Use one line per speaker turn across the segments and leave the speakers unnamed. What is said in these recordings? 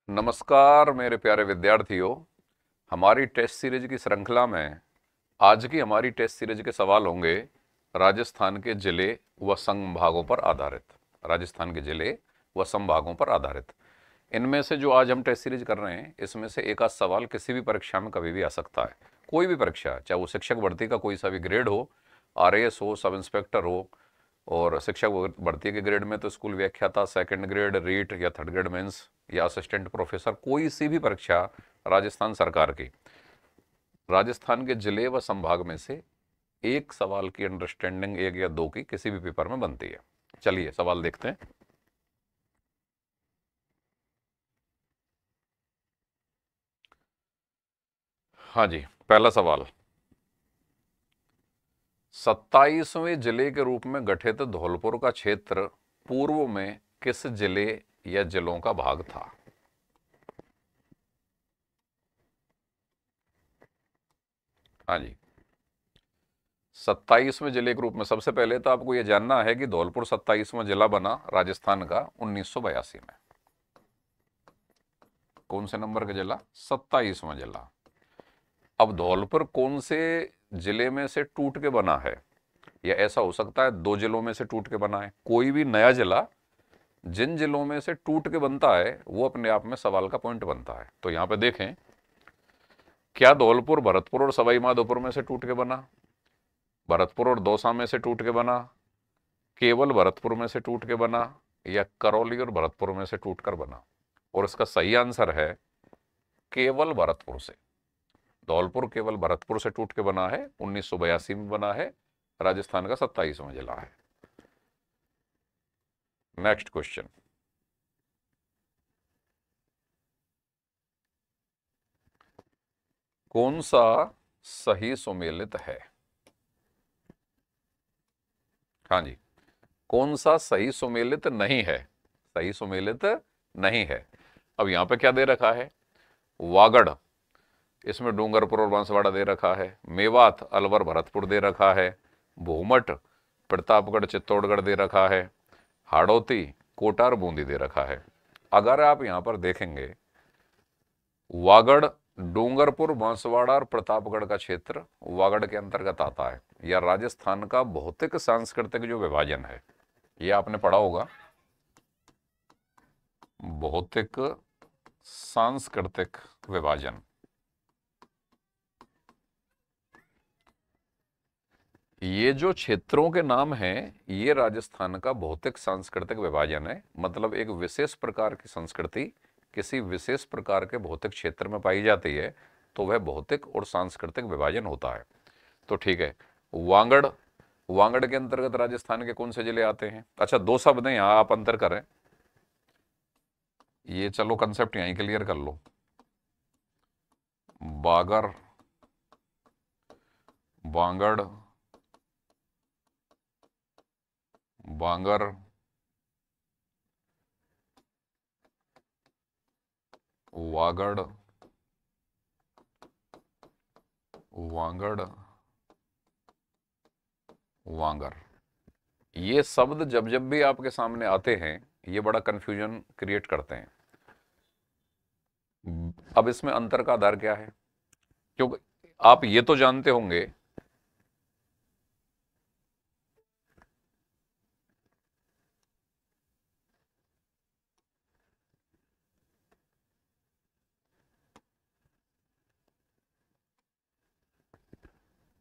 नमस्कार मेरे प्यारे विद्यार्थियों। हमारी टेस्ट सीरीज की श्रृंखला में आज की हमारी टेस्ट सीरीज के सवाल होंगे राजस्थान के जिले व संभागों पर आधारित। राजस्थान के जिले व संभागों पर आधारित इनमें से जो आज हम टेस्ट सीरीज कर रहे हैं इसमें से एक आध सवाल किसी भी परीक्षा में कभी भी आ सकता है। कोई भी परीक्षा, चाहे वो शिक्षक भर्ती का कोई सा भी ग्रेड हो, आरएएस हो, सब इंस्पेक्टर हो, और शिक्षक भर्ती के ग्रेड में तो स्कूल व्याख्याता, सेकंड ग्रेड रीट या थर्ड ग्रेड मेंस या असिस्टेंट प्रोफेसर, कोई सी भी परीक्षा राजस्थान सरकार की, राजस्थान के जिले व संभाग में से एक सवाल की अंडरस्टैंडिंग, एक या दो की, किसी भी पेपर में बनती है। चलिए सवाल देखते हैं। हाँ जी, पहला सवाल, 27वें जिले के रूप में गठित धौलपुर का क्षेत्र पूर्व में किस जिले या जिलों का भाग था? हाँ जी, 27वें जिले के रूप में सबसे पहले तो आपको यह जानना है कि धौलपुर 27वां जिला बना राजस्थान का 1982 में। कौन से नंबर का जिला? 27वां जिला। अब धौलपुर कौन से जिले में से टूट के बना है? या ऐसा हो सकता है दो जिलों में से टूट के बना है। कोई भी नया जिला जिन जिलों में से टूट के बनता है वो अपने आप में सवाल का पॉइंट बनता है। तो यहां पे देखें, क्या धौलपुर भरतपुर और सवाई माधोपुर में से टूट के बना, भरतपुर और दौसा में से टूट के बना, केवल भरतपुर में से टूट के बना, या करौली और भरतपुर में से टूटकर बना? और इसका सही आंसर है केवल भरतपुर से। धौलपुर केवल भरतपुर से टूट के बना है, 1982 में बना है, राजस्थान का 27वां जिला है। नेक्स्ट क्वेश्चन, कौन सा सही सुमेलित है? हाँ जी, कौन सा सही सुमेलित नहीं है? सही सुमेलित नहीं है। अब यहां पे क्या दे रखा है? वागड़, इसमें डूंगरपुर और बांसवाड़ा दे रखा है। मेवात, अलवर, भरतपुर दे रखा है। भूमट, प्रतापगढ़, चित्तौड़गढ़ दे रखा है। हाड़ौती, कोटा और बूंदी दे रखा है। अगर आप यहां पर देखेंगे, वागड़, डूंगरपुर, बांसवाड़ा और प्रतापगढ़ का क्षेत्र वागड़ के अंतर्गत आता है। यह राजस्थान का भौतिक सांस्कृतिक जो विभाजन है, यह आपने पढ़ा होगा, भौतिक सांस्कृतिक विभाजन। ये जो क्षेत्रों के नाम हैं, ये राजस्थान का भौतिक सांस्कृतिक विभाजन है। मतलब एक विशेष प्रकार की संस्कृति किसी विशेष प्रकार के भौतिक क्षेत्र में पाई जाती है तो वह भौतिक और सांस्कृतिक विभाजन होता है। तो ठीक है, वागड़, वागड़ के अंतर्गत राजस्थान के कौन से जिले आते हैं? अच्छा, दो शब्द हैं यहां, आप अंतर करें। ये चलो कंसेप्ट यहीं क्लियर कर लो। बागर, वागड़, बांगर, वागड़, वागड़, वांगर। ये शब्द जब जब भी आपके सामने आते हैं ये बड़ा कंफ्यूजन क्रिएट करते हैं। अब इसमें अंतर का आधार क्या है? क्योंकि आप ये तो जानते होंगे,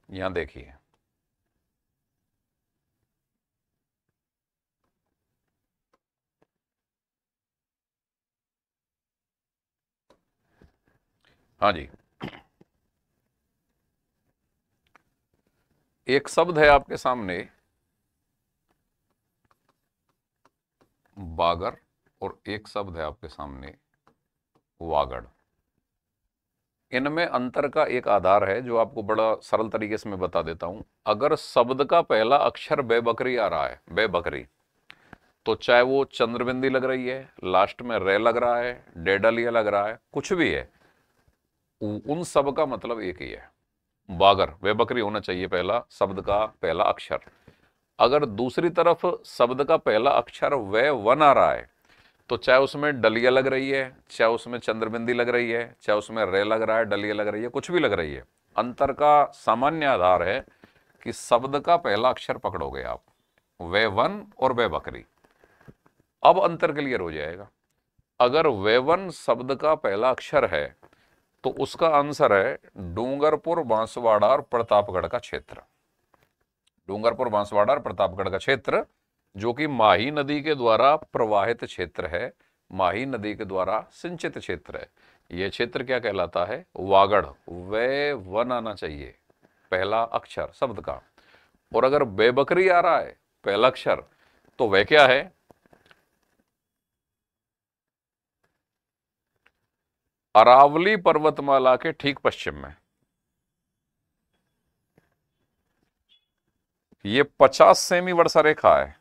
यहां देखिए, हाँ जी, एक शब्द है आपके सामने बागर और एक शब्द है आपके सामने वागड़। इनमें अंतर का एक आधार है जो आपको बड़ा सरल तरीके से मैं बता देता हूं। अगर शब्द का पहला अक्षर बे बकरी आ रहा है, बे बकरी, तो चाहे वो चंद्रबिंदी लग रही है, लास्ट में रे लग रहा है, डेडलिया लग रहा है, कुछ भी है, उन सब का मतलब एक ही है, बागर, वे बकरी होना चाहिए पहला शब्द का पहला अक्षर। अगर दूसरी तरफ शब्द का पहला अक्षर वे वन आ रहा है तो चाहे उसमें डलिया लग रही है, चाहे उसमें चंद्रबिंदी लग रही है, चाहे उसमें रे लग रहा है, डलिया लग रही है, कुछ भी लग रही है, अंतर का सामान्य आधार है कि शब्द का पहला अक्षर पकड़ोगे आप, वे वन और वे बकरी। अब अंतर क्लियर हो जाएगा। अगर वे वन शब्द का पहला अक्षर है तो उसका आंसर है डूंगरपुर, बांसवाड़ा और प्रतापगढ़ का क्षेत्र। डूंगरपुर, बांसवाड़ा और प्रतापगढ़ का क्षेत्र जो कि माही नदी के द्वारा प्रवाहित क्षेत्र है, माही नदी के द्वारा सिंचित क्षेत्र है। यह क्षेत्र क्या कहलाता है? वागड़। वे वन आना चाहिए पहला अक्षर शब्द का। और अगर बेबकरी आ रहा है पहला अक्षर तो वह क्या है? अरावली पर्वतमाला के ठीक पश्चिम में। ये 50 सेमी वर्षा रेखा है,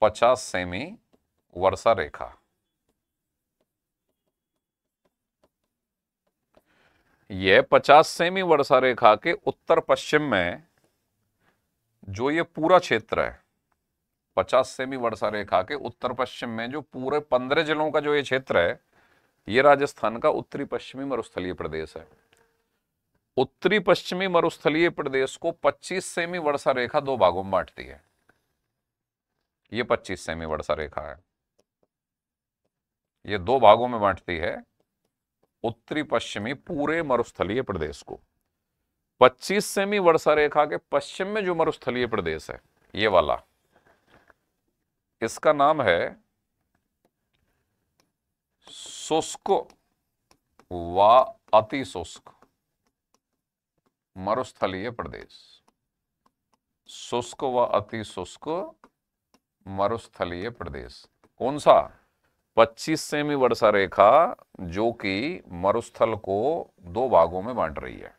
50 सेमी वर्षा रेखा। यह 50 सेमी वर्षा रेखा के उत्तर पश्चिम में जो ये पूरा क्षेत्र है, 50 सेमी वर्षा रेखा के उत्तर पश्चिम में जो पूरे 15 जिलों का जो ये क्षेत्र है, ये राजस्थान का उत्तरी पश्चिमी मरुस्थलीय प्रदेश है। उत्तरी पश्चिमी मरुस्थलीय प्रदेश को 25 सेमी वर्षा रेखा दो भागों में बांटती है। ये 25 सेमी वर्षा रेखा है, ये दो भागों में बांटती है उत्तरी पश्चिमी पूरे मरुस्थलीय प्रदेश को। 25 सेमी वर्षा रेखा के पश्चिम में जो मरुस्थलीय प्रदेश है ये वाला, इसका नाम है शुष्क व अति शुष्क मरुस्थलीय प्रदेश। शुष्क व अति शुष्क मरुस्थलीय प्रदेश कौन सा? 25 सेमी वर्षा रेखा जो कि मरुस्थल को दो भागों में बांट रही है,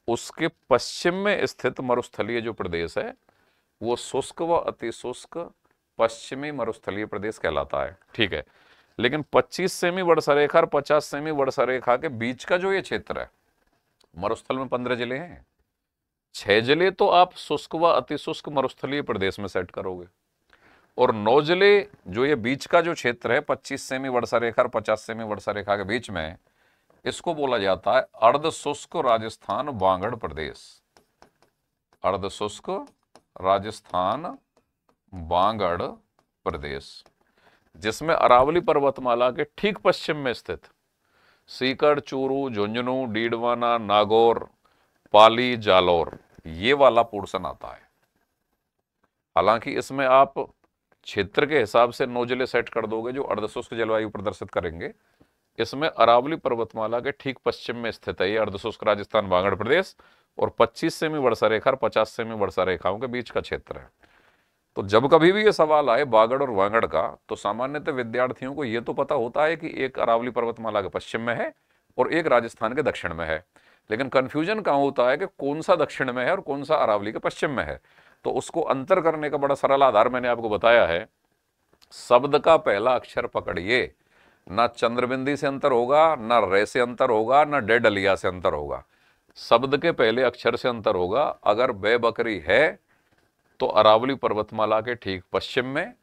उसके पश्चिम में स्थित मरुस्थलीय जो प्रदेश है वो शुष्क व अति शुष्क पश्चिमी मरुस्थलीय प्रदेश कहलाता है। ठीक है, लेकिन 25 सेमी वर्षा रेखा और 50 सेमी वर्षा रेखा के बीच का जो ये क्षेत्र है, मरुस्थल में 15 जिले हैं, 6 जिले तो आप शुष्क व अति शुष्क मरुस्थलीय प्रदेश में सेट करोगे, और 9 जिले जो ये बीच का जो क्षेत्र है 25 सेमी वर्षा रेखा और 50 सेमी वर्षा रेखा के बीच में, इसको बोला जाता है अर्ध शुष्क राजस्थान वागड़ प्रदेश। अर्ध शुष्क राजस्थान वागड़ प्रदेश, जिसमें अरावली पर्वतमाला के ठीक पश्चिम में स्थित सीकर, चूरू, झुंझुनू, डीडवाना, नागौर, पाली, जालौर, ये वाला पोर्शन आता है। हालांकि इसमें आप क्षेत्र के हिसाब से 9 जिले सेट कर दोगे जो अर्धशुष्क जलवायु प्रदर्शित करेंगे। इसमें अरावली पर्वतमाला के ठीक पश्चिम में स्थित है ये अर्धशुष्क राजस्थान वागड़ प्रदेश, और 25 सेमी वर्षा रेखा और 50 सेमी वर्षा रेखाओं के बीच का क्षेत्र है। तो जब कभी भी ये सवाल आए बागड़ और वागड़ का, तो सामान्यतः विद्यार्थियों को ये तो पता होता है कि एक अरावली पर्वतमाला के पश्चिम में है और एक राजस्थान के दक्षिण में है, लेकिन कंफ्यूजन कहाँ होता है कि कौन सा दक्षिण में है और कौन सा अरावली के पश्चिम में है। तो उसको अंतर करने का बड़ा सरल आधार मैंने आपको बताया है। शब्द का पहला अक्षर पकड़िए, ना चंद्रबिंदी से अंतर होगा, ना रे से अंतर होगा, ना डे डलिया से अंतर होगा, शब्द के पहले अक्षर से अंतर होगा। अगर बे बकरी है तो अरावली पर्वतमाला के ठीक पश्चिम में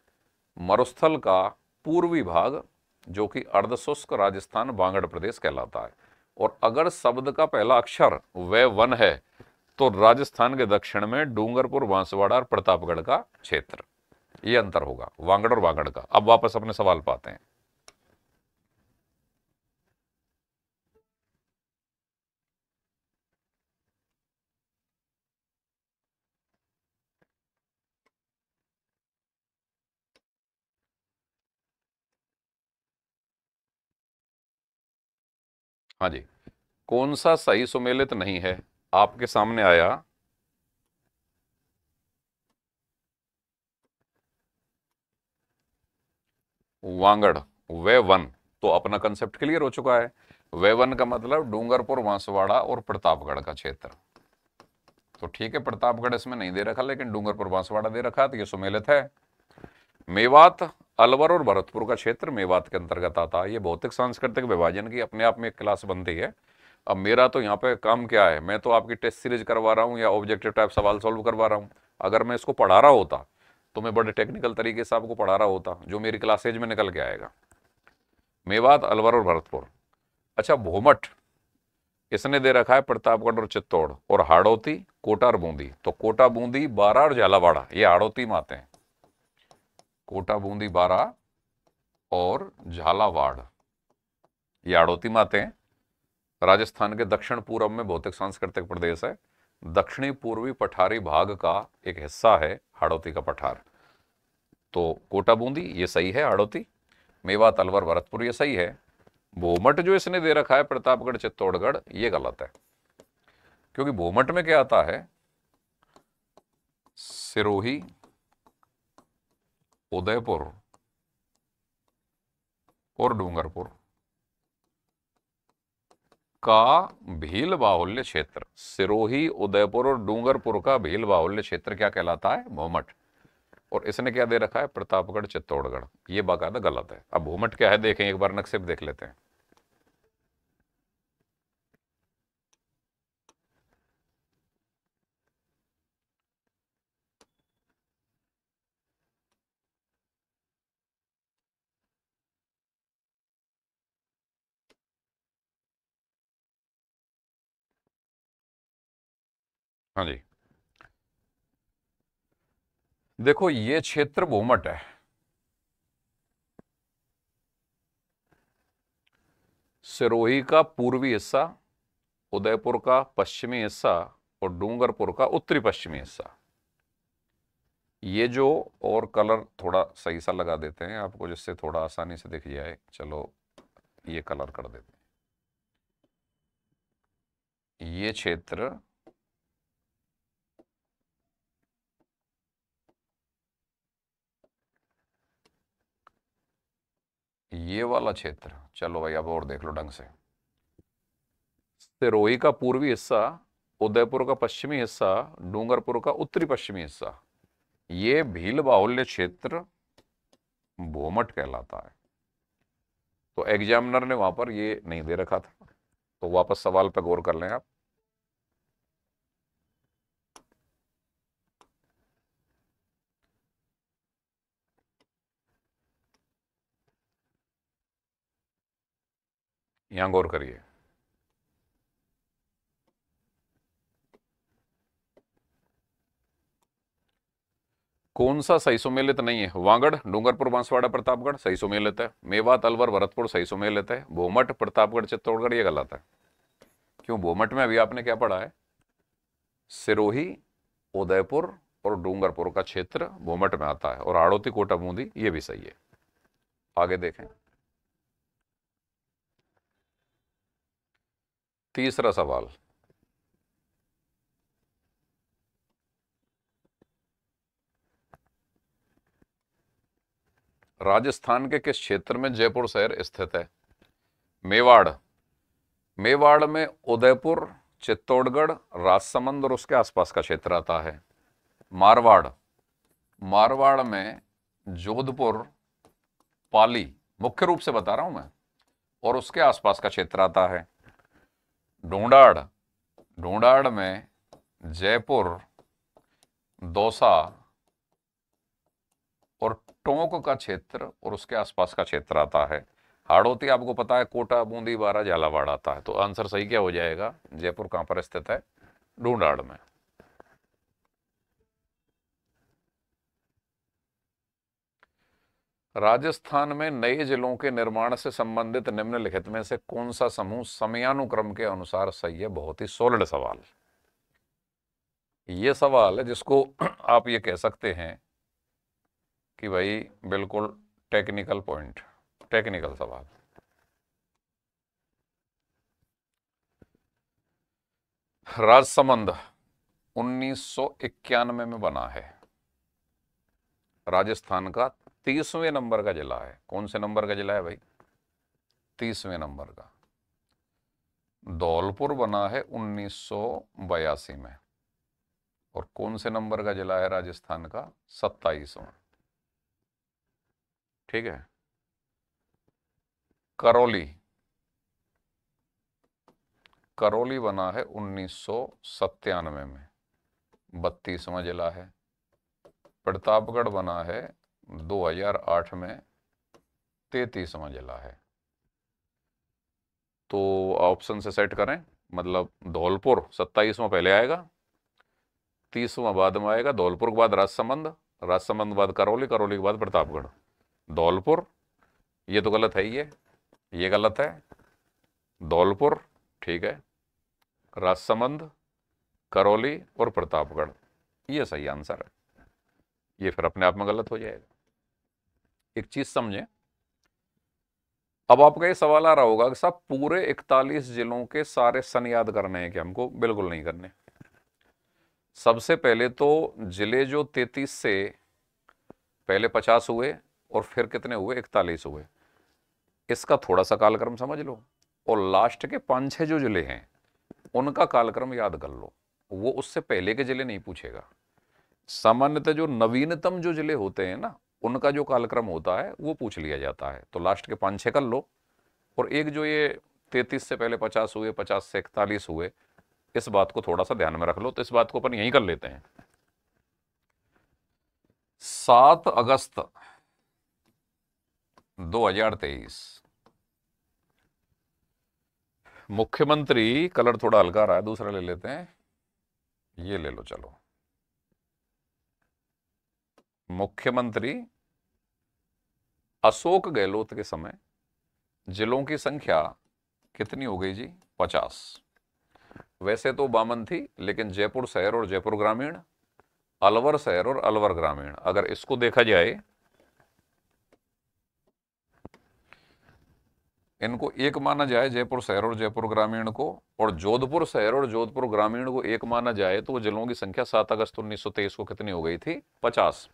मरुस्थल का पूर्वी भाग जो कि अर्धशुष्क राजस्थान वागड़ प्रदेश कहलाता है, और अगर शब्द का पहला अक्षर वे वन है तो राजस्थान के दक्षिण में डूंगरपुर, बांसवाड़ा और प्रतापगढ़ का क्षेत्र। ये अंतर होगा वागड़ और वागड़ का। अब वापस अपने सवाल पाते हैं। हाँ जी, कौन सा सही सुमेलित नहीं है? आपके सामने आया वागड़, वे वन, तो अपना कंसेप्ट क्लियर हो चुका है। वे वन का मतलब डूंगरपुर, बांसवाड़ा और प्रतापगढ़ का क्षेत्र। तो ठीक है, प्रतापगढ़ इसमें नहीं दे रखा लेकिन डूंगरपुर, बांसवाड़ा दे रखा, तो ये सुमेलित है। मेवात, अलवर और भरतपुर का क्षेत्र मेवात के अंतर्गत आता है। ये भौतिक सांस्कृतिक विभाजन की अपने आप में एक क्लास बनती है। अब मेरा तो यहाँ पे काम क्या है, मैं तो आपकी टेस्ट सीरीज करवा रहा हूँ या ऑब्जेक्टिव टाइप सवाल सॉल्व करवा रहा हूँ। अगर मैं इसको पढ़ा रहा होता तो मैं बड़े टेक्निकल तरीके से आपको पढ़ा रहा होता, जो मेरी क्लासेज में निकल के आएगा। मेवात, अलवर और भरतपुर। अच्छा, भोमट इसने दे रखा है प्रतापगढ़ और चित्तौड़, और हाड़ौती, कोटा और बूंदी। तो कोटा, बूंदी, बारां और झालावाड़ ये हाड़ौती में आते हैं। कोटा, बूंदी, बारां और झालावाड़ ये हाड़ौती में आते हैं। राजस्थान के दक्षिण पूर्व में भौतिक सांस्कृतिक प्रदेश है। दक्षिणी पूर्वी पठारी भाग का एक हिस्सा है हाड़ौती का पठार। तो कोटा, बूंदी ये सही है, हाड़ौती। मेवात, अलवर, भरतपुर ये सही है। भोमट जो इसने दे रखा है प्रतापगढ़, चित्तौड़गढ़ ये गलत है, क्योंकि भोमट में क्या आता है, सिरोही, उदयपुर और डूंगरपुर का भील बाहुल्य क्षेत्र। सिरोही, उदयपुर और डूंगरपुर का भील बाहुल्य क्षेत्र क्या कहलाता है, भोमट। और इसने क्या दे रखा है, प्रतापगढ़, चित्तौड़गढ़। ये बाकायदा गलत है। अब भोमट क्या है देखें, एक बार नक्शे पे देख लेते हैं। हाँ जी, देखो ये क्षेत्र भोमट है। सिरोही का पूर्वी हिस्सा, उदयपुर का पश्चिमी हिस्सा और डूंगरपुर का उत्तरी पश्चिमी हिस्सा। ये जो, और कलर थोड़ा सही सा लगा देते हैं आपको जिससे थोड़ा आसानी से दिख जाए। चलो ये कलर कर देते हैं। ये क्षेत्र ये वाला क्षेत्र, चलो भाई अब और देख लो ढंग से। सिरोही का पूर्वी हिस्सा, उदयपुर का पश्चिमी हिस्सा, डूंगरपुर का उत्तरी पश्चिमी हिस्सा, ये भील बाहुल्य क्षेत्र भोमट कहलाता है। तो एग्जामिनर ने वहां पर ये नहीं दे रखा था, तो वापस सवाल पे गौर कर लें आप। यहां गौर करिए। कौन सा सही सुमेलित नहीं है, वागड़, डूंगरपुर, बांसवाड़ा, प्रतापगढ़ सही सुमेलित है। मेवात, अलवर, भरतपुर सही सुमेलित है। भोमट, प्रतापगढ़, चित्तौड़गढ़ ये गलत है। क्यों, भोमट में अभी आपने क्या पढ़ा है, सिरोही, उदयपुर और डूंगरपुर का क्षेत्र भोमट में आता है, और हाड़ौती, कोटा, बूंदी ये भी सही है। आगे देखें, तीसरा सवाल। राजस्थान के किस क्षेत्र में जयपुर शहर स्थित है। मेवाड़, मेवाड़ में उदयपुर, चित्तौड़गढ़, राजसमंद और उसके आसपास का क्षेत्र आता है। मारवाड़, मारवाड़ में जोधपुर, पाली, मुख्य रूप से बता रहा हूं मैं, और उसके आसपास का क्षेत्र आता है। ढूंढाड़, ढूंढाड़ में जयपुर, दौसा और टोंक का क्षेत्र और उसके आसपास का क्षेत्र आता है। हाड़ौती आपको पता है, कोटा, बूंदी, बारां, झालावाड़ आता है। तो आंसर सही क्या हो जाएगा, जयपुर कहां पर स्थित है, ढूंढाड़ में। राजस्थान में नए जिलों के निर्माण से संबंधित निम्नलिखित में से कौन सा समूह समयानुक्रम के अनुसार सही है। बहुत ही सोलिड सवाल। ये सवाल है जिसको आप ये कह सकते हैं कि भाई बिल्कुल टेक्निकल पॉइंट, टेक्निकल सवाल। राजसमंद 1991 में बना है। राजस्थान का 30वें नंबर का जिला है। कौन से नंबर का जिला है भाई, 30वें नंबर का। धौलपुर बना है 1982 में, और कौन से नंबर का जिला है राजस्थान का, 27वां। ठीक है। करौली, करौली बना है 1997 में, 32वां जिला है। प्रतापगढ़ बना है 2008 में 33वां जिला है। तो ऑप्शन से सेट करें, मतलब धौलपुर 27वां पहले आएगा, 30वां बाद में आएगा, धौलपुर के बाद राजसमंद, राजसमंद के बाद करौली, करौली के बाद प्रतापगढ़। धौलपुर, ये तो गलत है, ये गलत है। धौलपुर ठीक है, राजसमंद, करौली और प्रतापगढ़, ये सही आंसर है। ये फिर अपने आप में गलत हो जाएगा। एक चीज समझें, अब आपका ये सवाल आ रहा होगा कि साहब पूरे 41 जिलों के सारे सन याद करने हैं कि हमको? बिल्कुल नहीं करने। सबसे पहले तो जिले जो 33 से पहले 50 हुए और फिर कितने हुए, 41 हुए, इसका थोड़ा सा कालक्रम समझ लो, और लास्ट के 5-6 जो जिले हैं उनका कालक्रम याद कर लो। वो उससे पहले के जिले नहीं पूछेगा। सामान्यतः जो नवीनतम जो जिले होते हैं ना, उनका जो कालक्रम होता है वो पूछ लिया जाता है। तो लास्ट के 5-6 कर लो, और एक जो ये 33 से पहले 50 हुए, 50 से 41 हुए, इस बात को थोड़ा सा ध्यान में रख लो। तो इस बात को अपन यहीं कर लेते हैं। 7 अगस्त 2023 मुख्यमंत्री, कलर थोड़ा हल्का रहा है, दूसरा ले लेते हैं, ये ले लो चलो। मुख्यमंत्री अशोक गहलोत के समय जिलों की संख्या कितनी हो गई जी? 50। वैसे तो 52 थी, लेकिन जयपुर शहर और जयपुर ग्रामीण, अलवर शहर और अलवर ग्रामीण, अगर इसको देखा जाए, इनको एक माना जाए, जयपुर शहर और जयपुर ग्रामीण को, और जोधपुर शहर और जोधपुर ग्रामीण को एक माना जाए, तो वो जिलों की संख्या 7 अगस्त 1923 को कितनी हो गई थी? 50।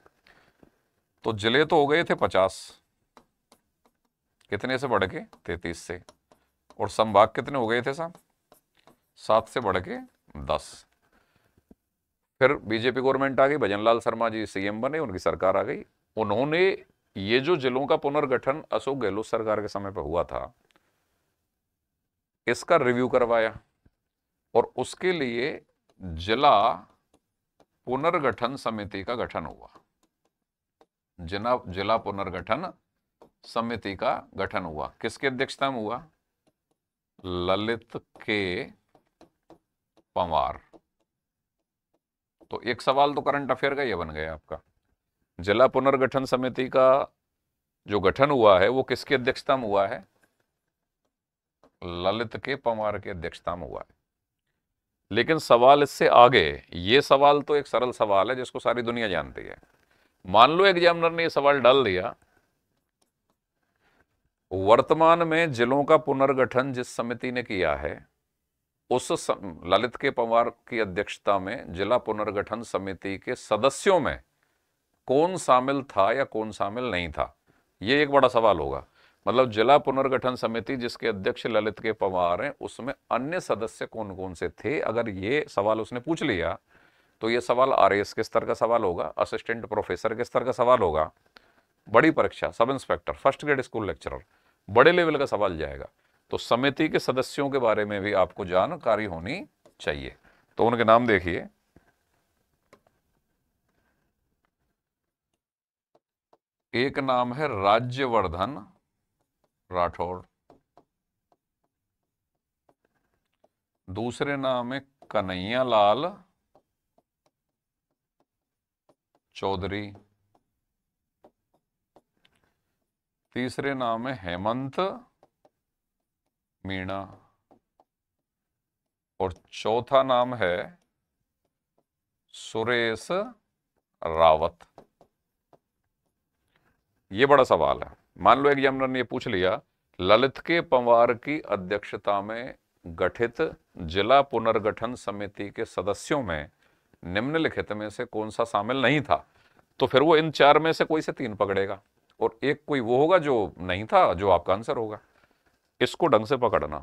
तो जिले तो हो गए थे 50, कितने से बढ़ के? 33 से। और संभाग कितने हो गए थे साहब? 7 से बढ़ के 10। फिर बीजेपी गवर्नमेंट आ गई, भजनलाल शर्मा जी सीएम बने, उनकी सरकार आ गई। उन्होंने ये जो जिलों का पुनर्गठन अशोक गहलोत सरकार के समय पर हुआ था, इसका रिव्यू करवाया, और उसके लिए जिला पुनर्गठन समिति का गठन हुआ। जिला पुनर्गठन समिति का गठन हुआ, किसकी अध्यक्षता में हुआ? ललित के पंवार। तो एक सवाल तो करंट अफेयर का ये बन गया आपका, जिला पुनर्गठन समिति का जो गठन हुआ है वो किसकी अध्यक्षता में हुआ है? ललित के पंवार की अध्यक्षता में हुआ है। लेकिन सवाल इससे आगे, ये सवाल तो एक सरल सवाल है जिसको सारी दुनिया जानती है। मान लो एग्जामिनर ने ये सवाल डाल दिया, वर्तमान में जिलों का पुनर्गठन जिस समिति ने किया है, उस ललित के पंवार की अध्यक्षता में जिला पुनर्गठन समिति के सदस्यों में कौन शामिल था या कौन शामिल नहीं था? ये एक बड़ा सवाल होगा। मतलब जिला पुनर्गठन समिति जिसके अध्यक्ष ललित के पंवार हैं, उसमें अन्य सदस्य कौन कौन से थे? अगर ये सवाल उसने पूछ लिया तो ये सवाल आरएएस के स्तर का सवाल होगा, असिस्टेंट प्रोफेसर के स्तर का सवाल होगा, बड़ी परीक्षा, sub inspector, first grade school lecturer, बड़े लेवल का सवाल जाएगा। तो समिति के सदस्यों के बारे में भी आपको जानकारी होनी चाहिए। तो उनके नाम देखिए, एक नाम है राज्यवर्धन राठौड़, दूसरे नाम है कन्हैयालाल चौधरी, तीसरे नाम है हेमंत मीणा, और चौथा नाम है सुरेश रावत। ये बड़ा सवाल है। मान लो एग्जामिनर ने ये पूछ लिया, ललित के पंवार की अध्यक्षता में गठित जिला पुनर्गठन समिति के सदस्यों में निम्नलिखित में से कौन सा शामिल नहीं था? तो फिर वो इन 4 में से कोई से 3 पकड़ेगा, और एक कोई वो होगा जो नहीं था, जो आपका आंसर होगा। इसको ढंग से पकड़ना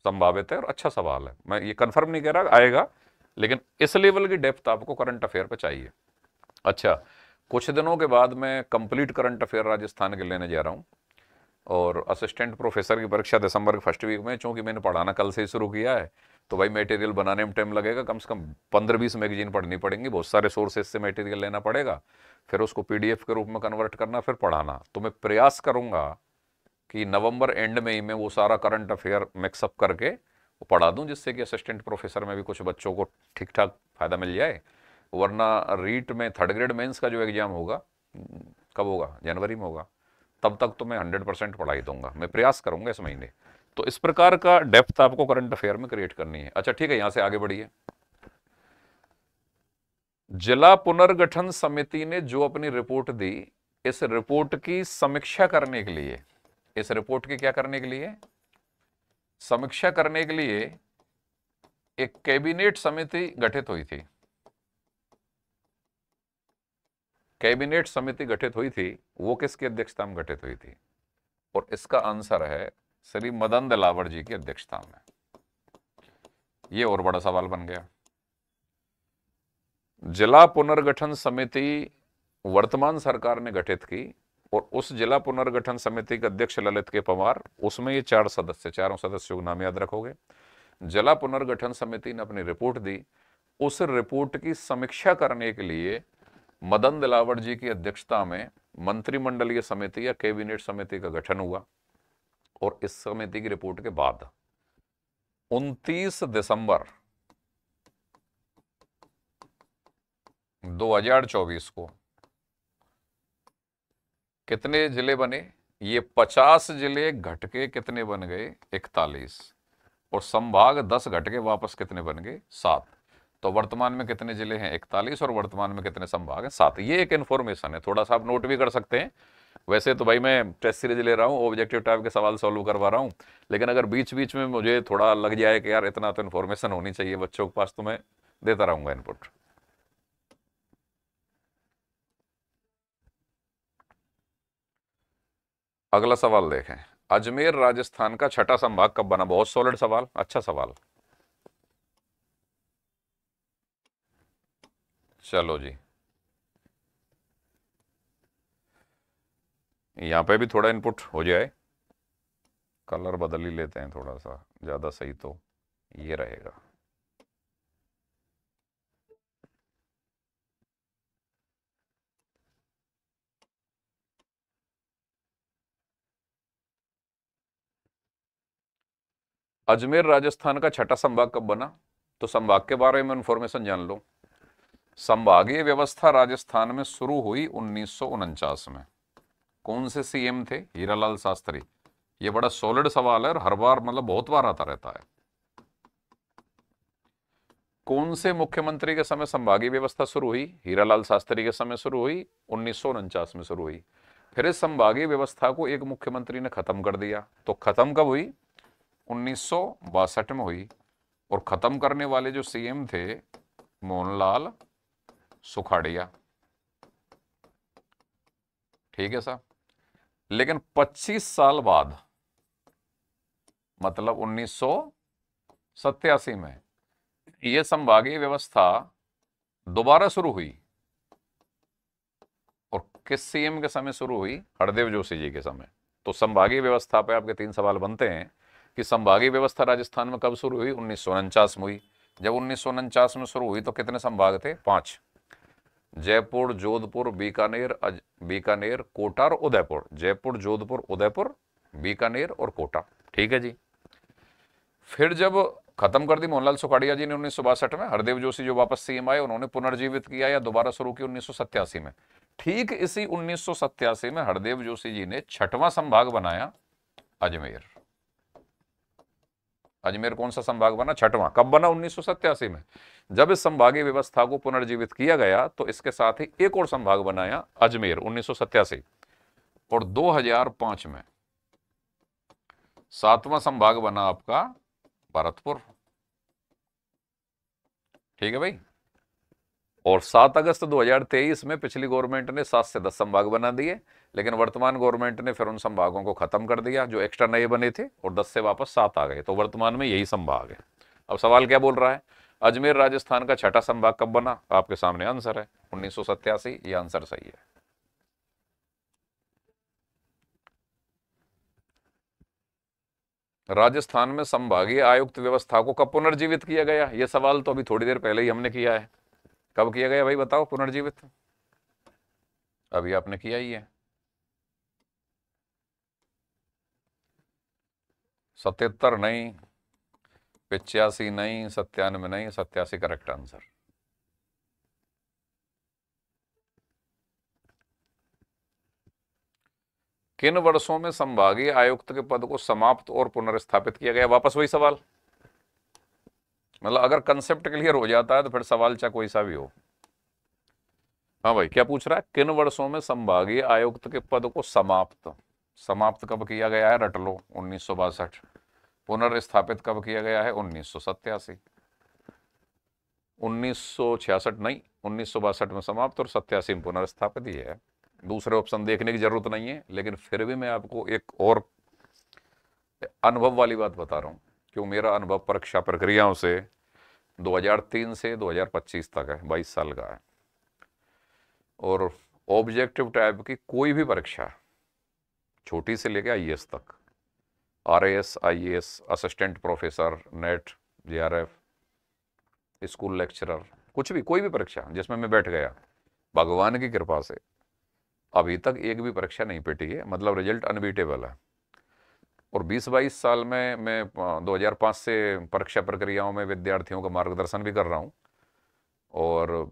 संभावित है और अच्छा सवाल है। मैं ये कंफर्म नहीं कह रहा आएगा, लेकिन इस लेवल की डेप्थ आपको करंट अफेयर पे चाहिए। अच्छा, कुछ दिनों के बाद मैं कंप्लीट करंट अफेयर राजस्थान के लेने जा रहा हूं। और असिस्टेंट प्रोफेसर की परीक्षा दिसंबर के फर्स्ट वीक में, चूंकि मैंने पढ़ाना कल से ही शुरू किया है तो भाई मटेरियल बनाने में टाइम लगेगा, कम से कम 15-20 मैगजीन पढ़नी पड़ेंगी, बहुत सारे सोर्सेज से मटेरियल लेना पड़ेगा, फिर उसको पीडीएफ के रूप में कन्वर्ट करना, फिर पढ़ाना। तो मैं प्रयास करूंगा कि नवंबर एंड में ही मैं वो सारा करंट अफेयर मिक्सअप करके वो पढ़ा दूं, जिससे कि असिस्टेंट प्रोफेसर में भी कुछ बच्चों को ठीक ठाक फायदा मिल जाए। वरना रीट में थर्ड ग्रेड मेंस का जो एग्जाम होगा, कब होगा, जनवरी में होगा, तब तक तो मैं 100% पढ़ाई दूंगा, मैं प्रयास करूंगा इस महीने। तो इस प्रकार का डेप्थ आपको करंट अफेयर में क्रिएट करनी है। अच्छा ठीक है, यहां से आगे बढ़िए। जिला पुनर्गठन समिति ने जो अपनी रिपोर्ट दी, इस रिपोर्ट की समीक्षा करने के लिए, इस रिपोर्ट की क्या करने के लिए, समीक्षा करने के लिए एक कैबिनेट समिति गठित हुई थी। कैबिनेट समिति गठित हुई थी, वो किसकी अध्यक्षता में गठित हुई थी? और इसका आंसर है श्री मदन दिलावर जी की अध्यक्षता में। ये और बड़ा सवाल बन गया। जिला पुनर्गठन समिति वर्तमान सरकार ने गठित की और उस जिला पुनर्गठन समिति के अध्यक्ष ललित के पवार, उसमें ये 4 सदस्य, चारों सदस्यों के नाम याद रखोगे। जिला पुनर्गठन समिति ने अपनी रिपोर्ट दी, उस रिपोर्ट की समीक्षा करने के लिए मदन दिलावर जी की अध्यक्षता में मंत्रिमंडलीय समिति या कैबिनेट समिति का गठन हुआ। और इस समिति की रिपोर्ट के बाद 29 दिसंबर 2024 को कितने जिले बने? ये 50 जिले घट के कितने बन गए? 41। और संभाग 10 घट के वापस कितने बन गए? 7। तो वर्तमान में कितने जिले हैं? 41। और वर्तमान में कितने संभाग हैं? 7। ये एक इन्फॉर्मेशन है, थोड़ा सा आप नोट भी कर सकते हैं। वैसे तो भाई मैं टेस्ट सीरीज ले रहा हूँ, ऑब्जेक्टिव टाइप के सवाल सॉल्व करवा रहा हूँ, लेकिन अगर बीच बीच में मुझे थोड़ा लग जाए कि यार इतना तो इन्फॉर्मेशन होनी चाहिए बच्चों के पास, तो मैं देता रहूंगा इनपुट। अगला सवाल देखें। अजमेर राजस्थान का छठा संभाग कब बना? बहुत सॉलिड सवाल, अच्छा सवाल। चलो जी, यहां पे भी थोड़ा इनपुट हो जाए। कलर बदल ही लेते हैं थोड़ा सा, ज्यादा सही तो ये रहेगा। अजमेर राजस्थान का छठा संभाग कब बना? तो संभाग के बारे में इंफॉर्मेशन जान लो। संभागीय व्यवस्था राजस्थान में शुरू हुई 1949 में। कौन से सीएम थे? हीरालाल शास्त्री। ये बड़ा सॉलिड सवाल है और हर बार मतलब बहुत बार आता रहता है। कौन से मुख्यमंत्री के समय संभागीय व्यवस्था शुरू हुई? हीरालाल शास्त्री के समय शुरू हुई, 1949 में शुरू हुई। फिर इस संभागीय व्यवस्था को एक मुख्यमंत्री ने खत्म कर दिया। तो खत्म कब हुई? 1962 में हुई। और खत्म करने वाले जो सीएम थे, मोहनलाल सुखाड़िया। ठीक है साहब। लेकिन 25 साल बाद, मतलब 1987 में यह संभागीय व्यवस्था दोबारा शुरू हुई। और किस सीएम के समय शुरू हुई? हरदेव जोशी जी के समय। तो संभागीय व्यवस्था पे आपके 3 सवाल बनते हैं कि संभागीय व्यवस्था राजस्थान में कब शुरू हुई? 1949 में हुई। जब 1949 में शुरू हुई तो कितने संभाग थे? 5। जयपुर, जोधपुर, बीकानेर, कोटा और उदयपुर। जयपुर, जोधपुर, उदयपुर, बीकानेर और कोटा। ठीक है जी। फिर जब खत्म कर दी मोहनलाल सुखाड़िया जी ने 1962 में, हरदेव जोशी जो वापस सीएम आए, उन्होंने पुनर्जीवित किया या दोबारा शुरू की 1987 में। ठीक इसी 1987 में हरदेव जोशी जी ने छठवां संभाग बनाया, अजमेर। अजमेर कौन सा संभाग बना? छठवां। कब बना? 1987 में। जब इस संभागीय व्यवस्था को पुनर्जीवित किया गया तो इसके साथ ही एक और संभाग बनाया, अजमेर, 1987। और 2005 में 7वां संभाग बना आपका भरतपुर। ठीक है भाई। और 7 अगस्त 2023 में पिछली गवर्नमेंट ने 7 से 10 संभाग बना दिए, लेकिन वर्तमान गवर्नमेंट ने फिर उन संभागों को खत्म कर दिया जो एक्स्ट्रा नए बने थे, और 10 से वापस 7 आ गए। तो वर्तमान में यही संभाग है। अब सवाल क्या बोल रहा है? अजमेर राजस्थान का छठा संभाग कब बना? आपके सामने आंसर है 1987। ये आंसर सही है। राजस्थान में संभागीय आयुक्त व्यवस्था को कब पुनर्जीवित किया गया? यह सवाल तो अभी थोड़ी देर पहले ही हमने किया है। कब किया गया भाई बताओ पुनर्जीवित? अभी आपने किया ही है। 77 नहीं, 85 नहीं, 97 नहीं, 87 करेक्ट आंसर। किन वर्षों में संभागीय आयुक्त के पद को समाप्त और पुनर्स्थापित किया गया? वापस वही सवाल, मतलब अगर कंसेप्ट क्लियर हो जाता है तो फिर सवाल चाहे कोई सा भी हो। हाँ भाई, क्या पूछ रहा है? किन वर्षों में संभागीय आयुक्त के पद को समाप्त कब किया गया है? रट लो, 1962। पुनर्स्थापित कब किया गया है? 1987। 1966 नहीं, 1962 में समाप्त और 87 में पुनर्स्थापित ही है। दूसरे ऑप्शन देखने की जरूरत नहीं है, लेकिन फिर भी मैं आपको एक और अनुभव वाली बात बता रहा हूं, क्यों मेरा अनुभव परीक्षा प्रक्रियाओं से 2003 से 2025 तक है, 22 साल का है। और ऑब्जेक्टिव टाइप की कोई भी परीक्षा, छोटी से लेकर आईएएस तक, RAS, IAS, assistant professor, net, JRF, school lecturer, कुछ भी, कोई भी परीक्षा जिसमें मैं बैठ गया, भगवान की कृपा से अभी तक एक भी परीक्षा नहीं पिटी है, मतलब रिजल्ट अनबीटेबल है। और 20-22 साल में मैं 2005 से परीक्षा प्रक्रियाओं में विद्यार्थियों का मार्गदर्शन भी कर रहा हूँ, और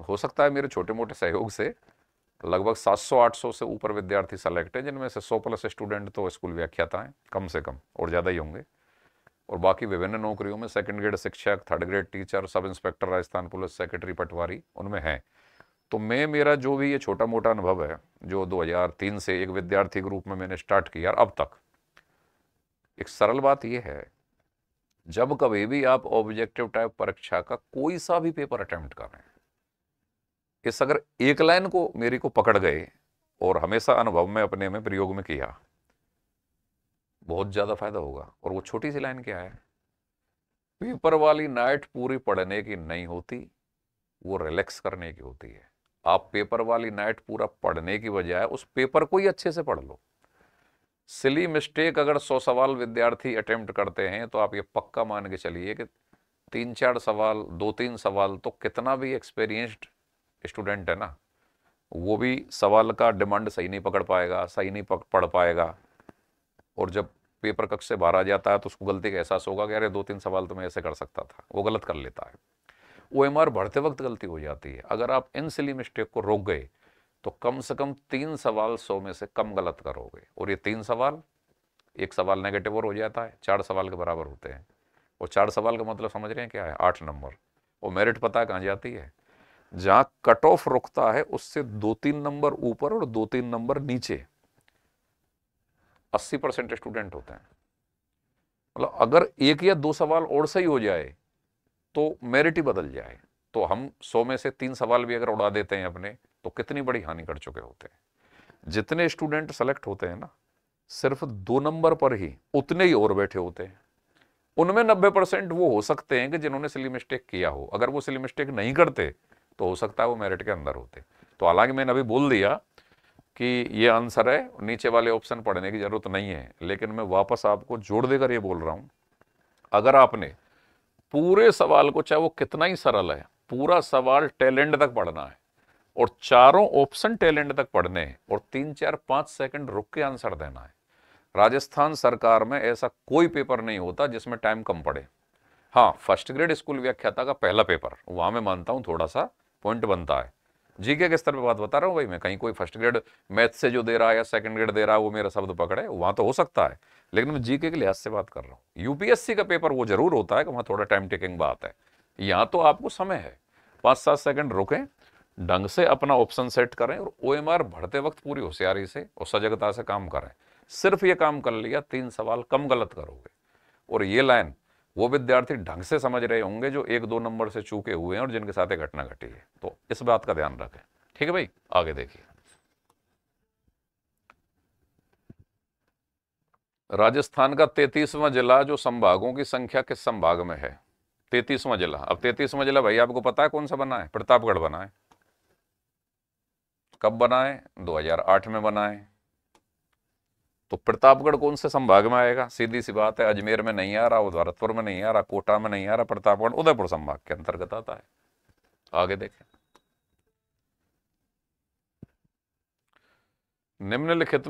हो सकता है मेरे छोटे मोटे सहयोग से लगभग 700-800 से ऊपर विद्यार्थी सेलेक्ट हैं, जिनमें से 100+ स्टूडेंट तो स्कूल व्याख्याता हैं कम से कम, और ज़्यादा ही होंगे। और बाकी विभिन्न नौकरियों में सेकंड ग्रेड शिक्षक, third grade teacher, sub inspector Rajasthan police, secretary, patwari, उनमें हैं। तो मेरा जो भी ये छोटा मोटा अनुभव है, जो 2003 से एक विद्यार्थी के रूप में मैंने स्टार्ट किया अब तक, एक सरल बात यह है, जब कभी भी आप ऑब्जेक्टिव टाइप परीक्षा का कोई सा भी पेपर अटेम्प्ट कर रहे हैं, इस अगर एक लाइन को मेरी को पकड़ गए, और हमेशा अनुभव में अपने में प्रयोग में किया, बहुत ज्यादा फायदा होगा। और वो छोटी सी लाइन क्या है? पेपर वाली नाइट पूरी पढ़ने की नहीं होती, वो रिलैक्स करने की होती है। आप पेपर वाली नाइट पूरा पढ़ने की बजाय उस पेपर को ही अच्छे से पढ़ लो। सिली मिस्टेक अगर 100 सवाल विद्यार्थी अटेम्प्ट करते हैं, तो आप ये पक्का मान के चलिए कि 3-4 सवाल, 2-3 सवाल तो कितना भी एक्सपीरियंस्ड स्टूडेंट है ना, वो भी सवाल का डिमांड सही नहीं पकड़ पाएगा, सही नहीं पढ़ पाएगा। और जब पेपर कक्ष से बाहर आ जाता है तो उसको गलती का एहसास होगा कि अरे 2-3 सवाल तो मैं ऐसे कर सकता था, वो गलत कर लेता है। ओएमआर भरते वक्त गलती हो जाती है। अगर आप इन सिली मिस्टेक को रोक गए तो कम से कम 3 सवाल 100 में से कम गलत करोगे। और ये 3 सवाल, एक सवाल नेगेटिव और हो जाता है, 4 सवाल के बराबर होते हैं। और 4 सवाल का मतलब समझ रहे हैं क्या है? 8 नंबर। और मेरिट पता है कहाँ जाती है? जहां कट ऑफ रुकता है उससे 2-3 नंबर ऊपर और 2-3 नंबर नीचे 80% स्टूडेंट होते हैं। मतलब अगर 1 या 2 सवाल और सही हो जाए तो मेरिट ही बदल जाए। तो हम 100 में से 3 सवाल भी अगर उड़ा देते हैं अपने, तो कितनी बड़ी हानि कर चुके होते हैं। जितने स्टूडेंट सेलेक्ट होते हैं ना, सिर्फ 2 नंबर पर ही उतने ही और बैठे होते हैं। उनमें 90% वो हो सकते हैं कि जिन्होंने सिली मिस्टेक किया हो। अगर वो सिली मिस्टेक नहीं करते तो हो सकता है वो मेरिट के अंदर होते। तो हालांकि मैंने अभी बोल दिया कि ये आंसर है, नीचे वाले ऑप्शन पढ़ने की जरूरत नहीं है, लेकिन मैं वापस आपको जोड़ देकर ये बोल रहा हूं, अगर आपने पूरे सवाल को, चाहे वो कितना ही सरल है, पूरा सवाल टेल एंड तक पढ़ना है, और चारों ऑप्शन टेल एंड तक पढ़ने हैं, और 3-4-5 सेकंड रुक के आंसर देना है। राजस्थान सरकार में ऐसा कोई पेपर नहीं होता जिसमें टाइम कम पड़े। हाँ, फर्स्ट ग्रेड स्कूल व्याख्याता का पहला पेपर, वहां मैं मानता हूं थोड़ा सा पॉइंट बनता है। जीके के स्तर पे बात बता रहा हूं भाई मैं, कहीं कोई फर्स्ट ग्रेड मैथ से जो दे रहा है या सेकंड ग्रेड दे रहा है वो मेरा शब्द पकड़े, वहां तो हो सकता है, लेकिन मैं जीके के लिहाज से बात कर रहा हूं। यूपीएससी का पेपर वो जरूर होता है कि वहां थोड़ा टाइम टेकिंग बात है। यहां तो आपको समय है, 5-7 सेकंड रुकें, ढंग से अपना ऑप्शन सेट करें, और ओएमआर भरते वक्त पूरी होशियारी से और सजगता से काम करें। सिर्फ ये काम कर लिया, 3 सवाल कम गलत करोगे। और ये लाइन वो विद्यार्थी ढंग से समझ रहे होंगे जो 1-2 नंबर से चूके हुए हैं और जिनके साथ ये घटना घटी है। तो इस बात का ध्यान रखें। ठीक है भाई, आगे देखिए। राजस्थान का 33वां जिला जो संभागों की संख्या किस संभाग में है? 33वां जिला। अब 33वां जिला भाई आपको पता है कौन सा बना है? प्रतापगढ़ बना है। कब बना है? 2008 में बना है। तो प्रतापगढ़ कौन से संभाग में आएगा? सीधी सी बात है, अजमेर में नहीं आ रहा, भरतपुर में नहीं आ रहा, कोटा में नहीं आ रहा, प्रतापगढ़ उदयपुर संभाग के अंतर्गत आता है। आगे देखें, निम्नलिखित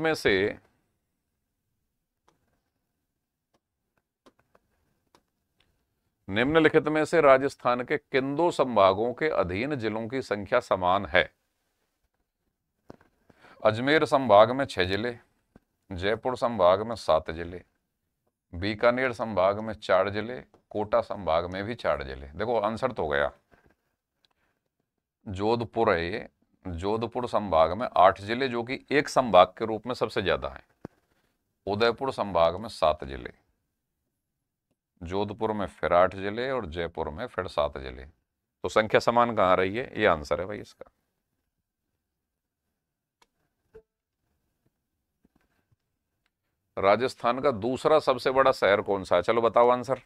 में से राजस्थान के किन दो संभागों के अधीन जिलों की संख्या समान है? अजमेर संभाग में 6 जिले, जयपुर संभाग में 7 जिले, बीकानेर संभाग में 4 जिले, कोटा संभाग में भी 4 जिले। देखो आंसर तो हो गया, जोधपुर है ये, जोधपुर संभाग में 8 जिले जो कि एक संभाग के रूप में सबसे ज्यादा है। उदयपुर संभाग में 7 जिले, जोधपुर में फिर 8 जिले और जयपुर में फिर 7 जिले। तो संख्या समान कहां रही है? ये आंसर है भाई इसका। राजस्थान का दूसरा सबसे बड़ा शहर कौन सा है? चलो बताओ आंसर।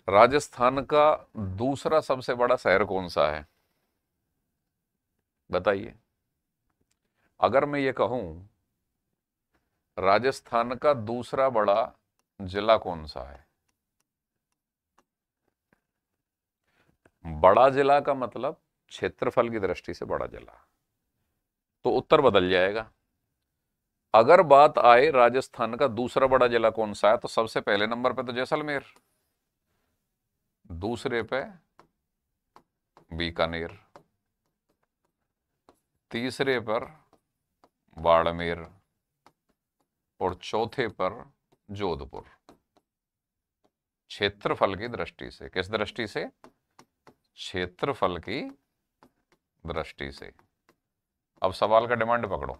राजस्थान का दूसरा सबसे बड़ा शहर कौन सा है? बताइए। अगर मैं ये कहूं राजस्थान का दूसरा बड़ा जिला कौन सा है? बड़ा जिला का मतलब क्षेत्रफल की दृष्टि से बड़ा जिला, तो उत्तर बदल जाएगा। अगर बात आए राजस्थान का दूसरा बड़ा जिला कौन सा है, तो सबसे पहले नंबर पे तो जैसलमेर, दूसरे पे बीकानेर, तीसरे पर बाड़मेर और चौथे पर जोधपुर। क्षेत्रफल की दृष्टि से, किस दृष्टि से? क्षेत्रफल की दृष्टि से। अब सवाल का डिमांड पकड़ो।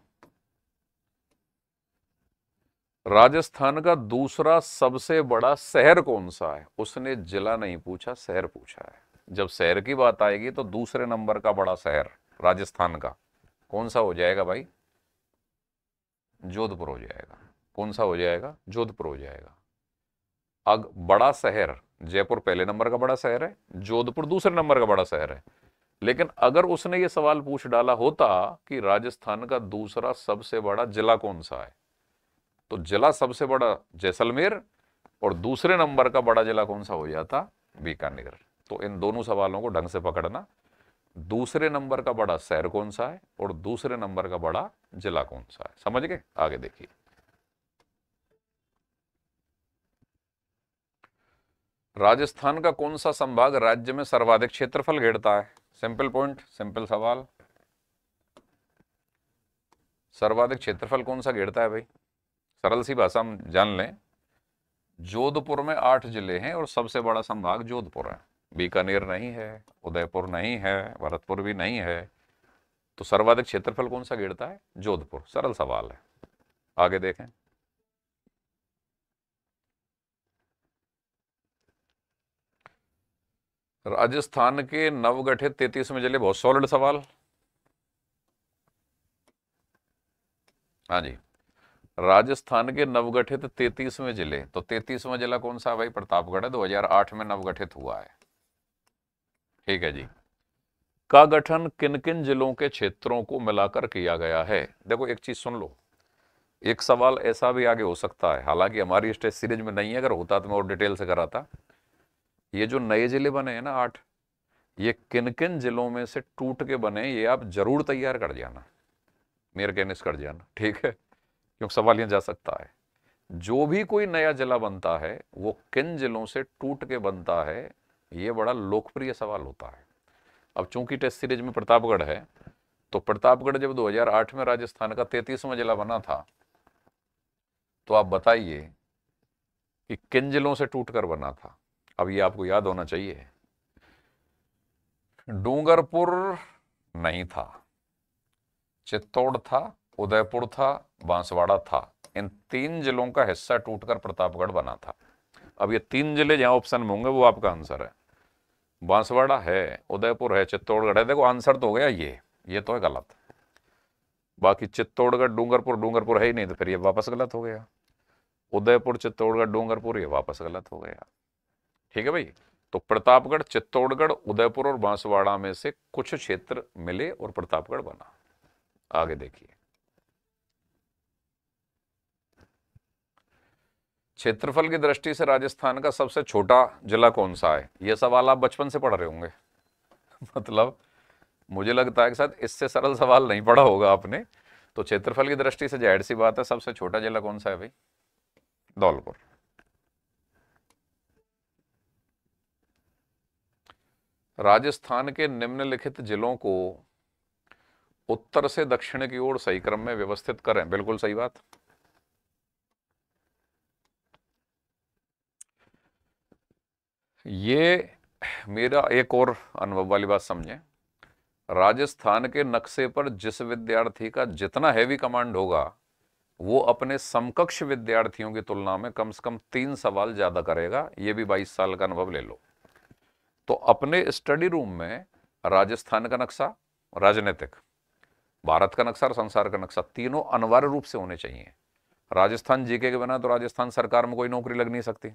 राजस्थान का दूसरा सबसे बड़ा शहर कौन सा है? उसने जिला नहीं पूछा, शहर पूछा है। जब शहर की बात आएगी तो दूसरे नंबर का बड़ा शहर राजस्थान का कौन सा हो जाएगा भाई? जोधपुर हो जाएगा। कौन सा हो जाएगा? जोधपुर हो जाएगा। अब बड़ा शहर जयपुर पहले नंबर का बड़ा शहर है, जोधपुर दूसरे नंबर का बड़ा शहर है। लेकिन अगर उसने ये सवाल पूछ डाला होता कि राजस्थान का दूसरा सबसे बड़ा जिला कौन सा है, तो जिला सबसे बड़ा जैसलमेर और दूसरे नंबर का बड़ा जिला कौन सा हो जाता? बीकानेर। तो इन दोनों सवालों को ढंग से पकड़ना। दूसरे नंबर का बड़ा शहर कौन सा है और दूसरे नंबर का बड़ा जिला कौन सा है? समझ गए? आगे देखिए, राजस्थान का कौन सा संभाग राज्य में सर्वाधिक क्षेत्रफल घेरता है? सिंपल पॉइंट, सिंपल सवाल। सर्वाधिक क्षेत्रफल कौन सा घेरता है भाई? सरल सी भाषा में जान लें, जोधपुर में 8 जिले हैं और सबसे बड़ा संभाग जोधपुर है। बीकानेर नहीं है, उदयपुर नहीं है, भरतपुर भी नहीं है। तो सर्वाधिक क्षेत्रफल कौन सा घेरता है? जोधपुर। सरल सवाल है। आगे देखें, राजस्थान के नवगठित 33वें जिले, बहुत सॉलिड सवाल। हाँ जी, राजस्थान के नवगठित 33वें जिले, तो 33वां जिला कौन सा है भाई? प्रतापगढ़ है, 2008 में नवगठित हुआ है। ठीक है जी। का गठन किन किन जिलों के क्षेत्रों को मिलाकर किया गया है? देखो एक चीज सुन लो, एक सवाल ऐसा भी आगे हो सकता है, हालांकि हमारी टेस्ट सीरीज में नहीं है, अगर होता तो मैं और डिटेल से कराता। ये जो नए जिले बने हैं ना 8, ये किन किन जिलों में से टूट के बने, ये आप जरूर तैयार कर जाना, मेरे कहने से कर जाना, ठीक है? क्योंकि सवाल ये जा सकता है, जो भी कोई नया जिला बनता है वो किन जिलों से टूट के बनता है, ये बड़ा लोकप्रिय सवाल होता है। अब चूंकि टेस्ट सीरीज में प्रतापगढ़ है, तो प्रतापगढ़ जब 2008 में राजस्थान का 33वां जिला बना था, तो आप बताइए कि किन जिलों से टूटकर बना था? अब ये आपको याद होना चाहिए। डूंगरपुर नहीं था, चित्तौड़ था, उदयपुर था, बांसवाड़ा था। इन 3 जिलों का हिस्सा टूटकर प्रतापगढ़ बना था। अब ये 3 जिले जहां ऑप्शन में होंगे वो आपका आंसर है। बांसवाड़ा है, उदयपुर है, चित्तौड़गढ़ है। देखो आंसर तो हो गया ये तो है गलत। बाकी चित्तौड़गढ़ डूंगरपुर, डूंगरपुर है ही नहीं, तो फिर ये वापस गलत हो गया। उदयपुर चित्तौड़गढ़ डूंगरपुर, ये वापस गलत हो गया। ठीक है भाई, तो प्रतापगढ़, चित्तौड़गढ़, उदयपुर और बांसवाड़ा में से कुछ क्षेत्र मिले और प्रतापगढ़ बना। आगे देखिए, क्षेत्रफल की दृष्टि से राजस्थान का सबसे छोटा जिला कौन सा है? यह सवाल आप बचपन से पढ़ रहे होंगे। मतलब मुझे लगता है कि शायद इससे सरल सवाल नहीं पढ़ा होगा आपने। तो क्षेत्रफल की दृष्टि से जाहिर सी बात है, सबसे छोटा जिला कौन सा है भाई? धौलपुर। राजस्थान के निम्नलिखित जिलों को उत्तर से दक्षिण की ओर सही क्रम में व्यवस्थित करें। बिल्कुल सही बात। ये मेरा एक और अनुभव वाली बात समझें। राजस्थान के नक्शे पर जिस विद्यार्थी का जितना हैवी कमांड होगा, वो अपने समकक्ष विद्यार्थियों की तुलना में कम से कम 3 सवाल ज्यादा करेगा। ये भी 22 साल का अनुभव ले लो। तो अपने स्टडी रूम में राजस्थान का नक्शा, राजनीतिक, भारत का नक्शा और संसार का नक्शा, तीनों अनिवार्य रूप से होने चाहिए। राजस्थान जीके के बिना तो राजस्थान सरकार में कोई नौकरी लग नहीं सकती।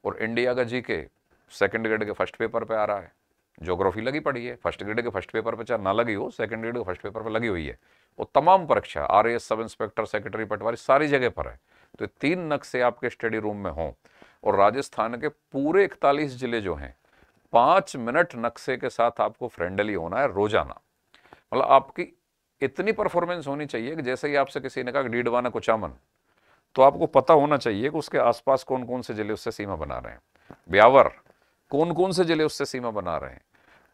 और इंडिया का जीके सेकंड ग्रेड के फर्स्ट पेपर पे आ रहा है। ज्योग्राफी लगी पड़ी है, फर्स्ट ग्रेड के फर्स्ट पेपर पे चाहे ना लगी हो, सेकंड ग्रेड के फर्स्ट पेपर पे लगी हुई है। और तमाम परीक्षा आरएएस, सब इंस्पेक्टर, सेक्रेटरी, पटवारी, सारी जगह पर है। तो ये 3 नक्शे आपके स्टडी रूम में हों। और राजस्थान के पूरे 41 जिले जो हैं, 5 मिनट नक्शे के साथ आपको फ्रेंडली होना है रोजाना। मतलब आपकी इतनी परफॉर्मेंस होनी चाहिए कि जैसे ही आपसे किसी ने कहा डीडवाना कुचामन, तो आपको पता होना चाहिए कि उसके आसपास कौन कौन से जिले उससे सीमा बना रहे हैं। ब्यावर, कौन कौन से जिले उससे सीमा बना रहे हैं,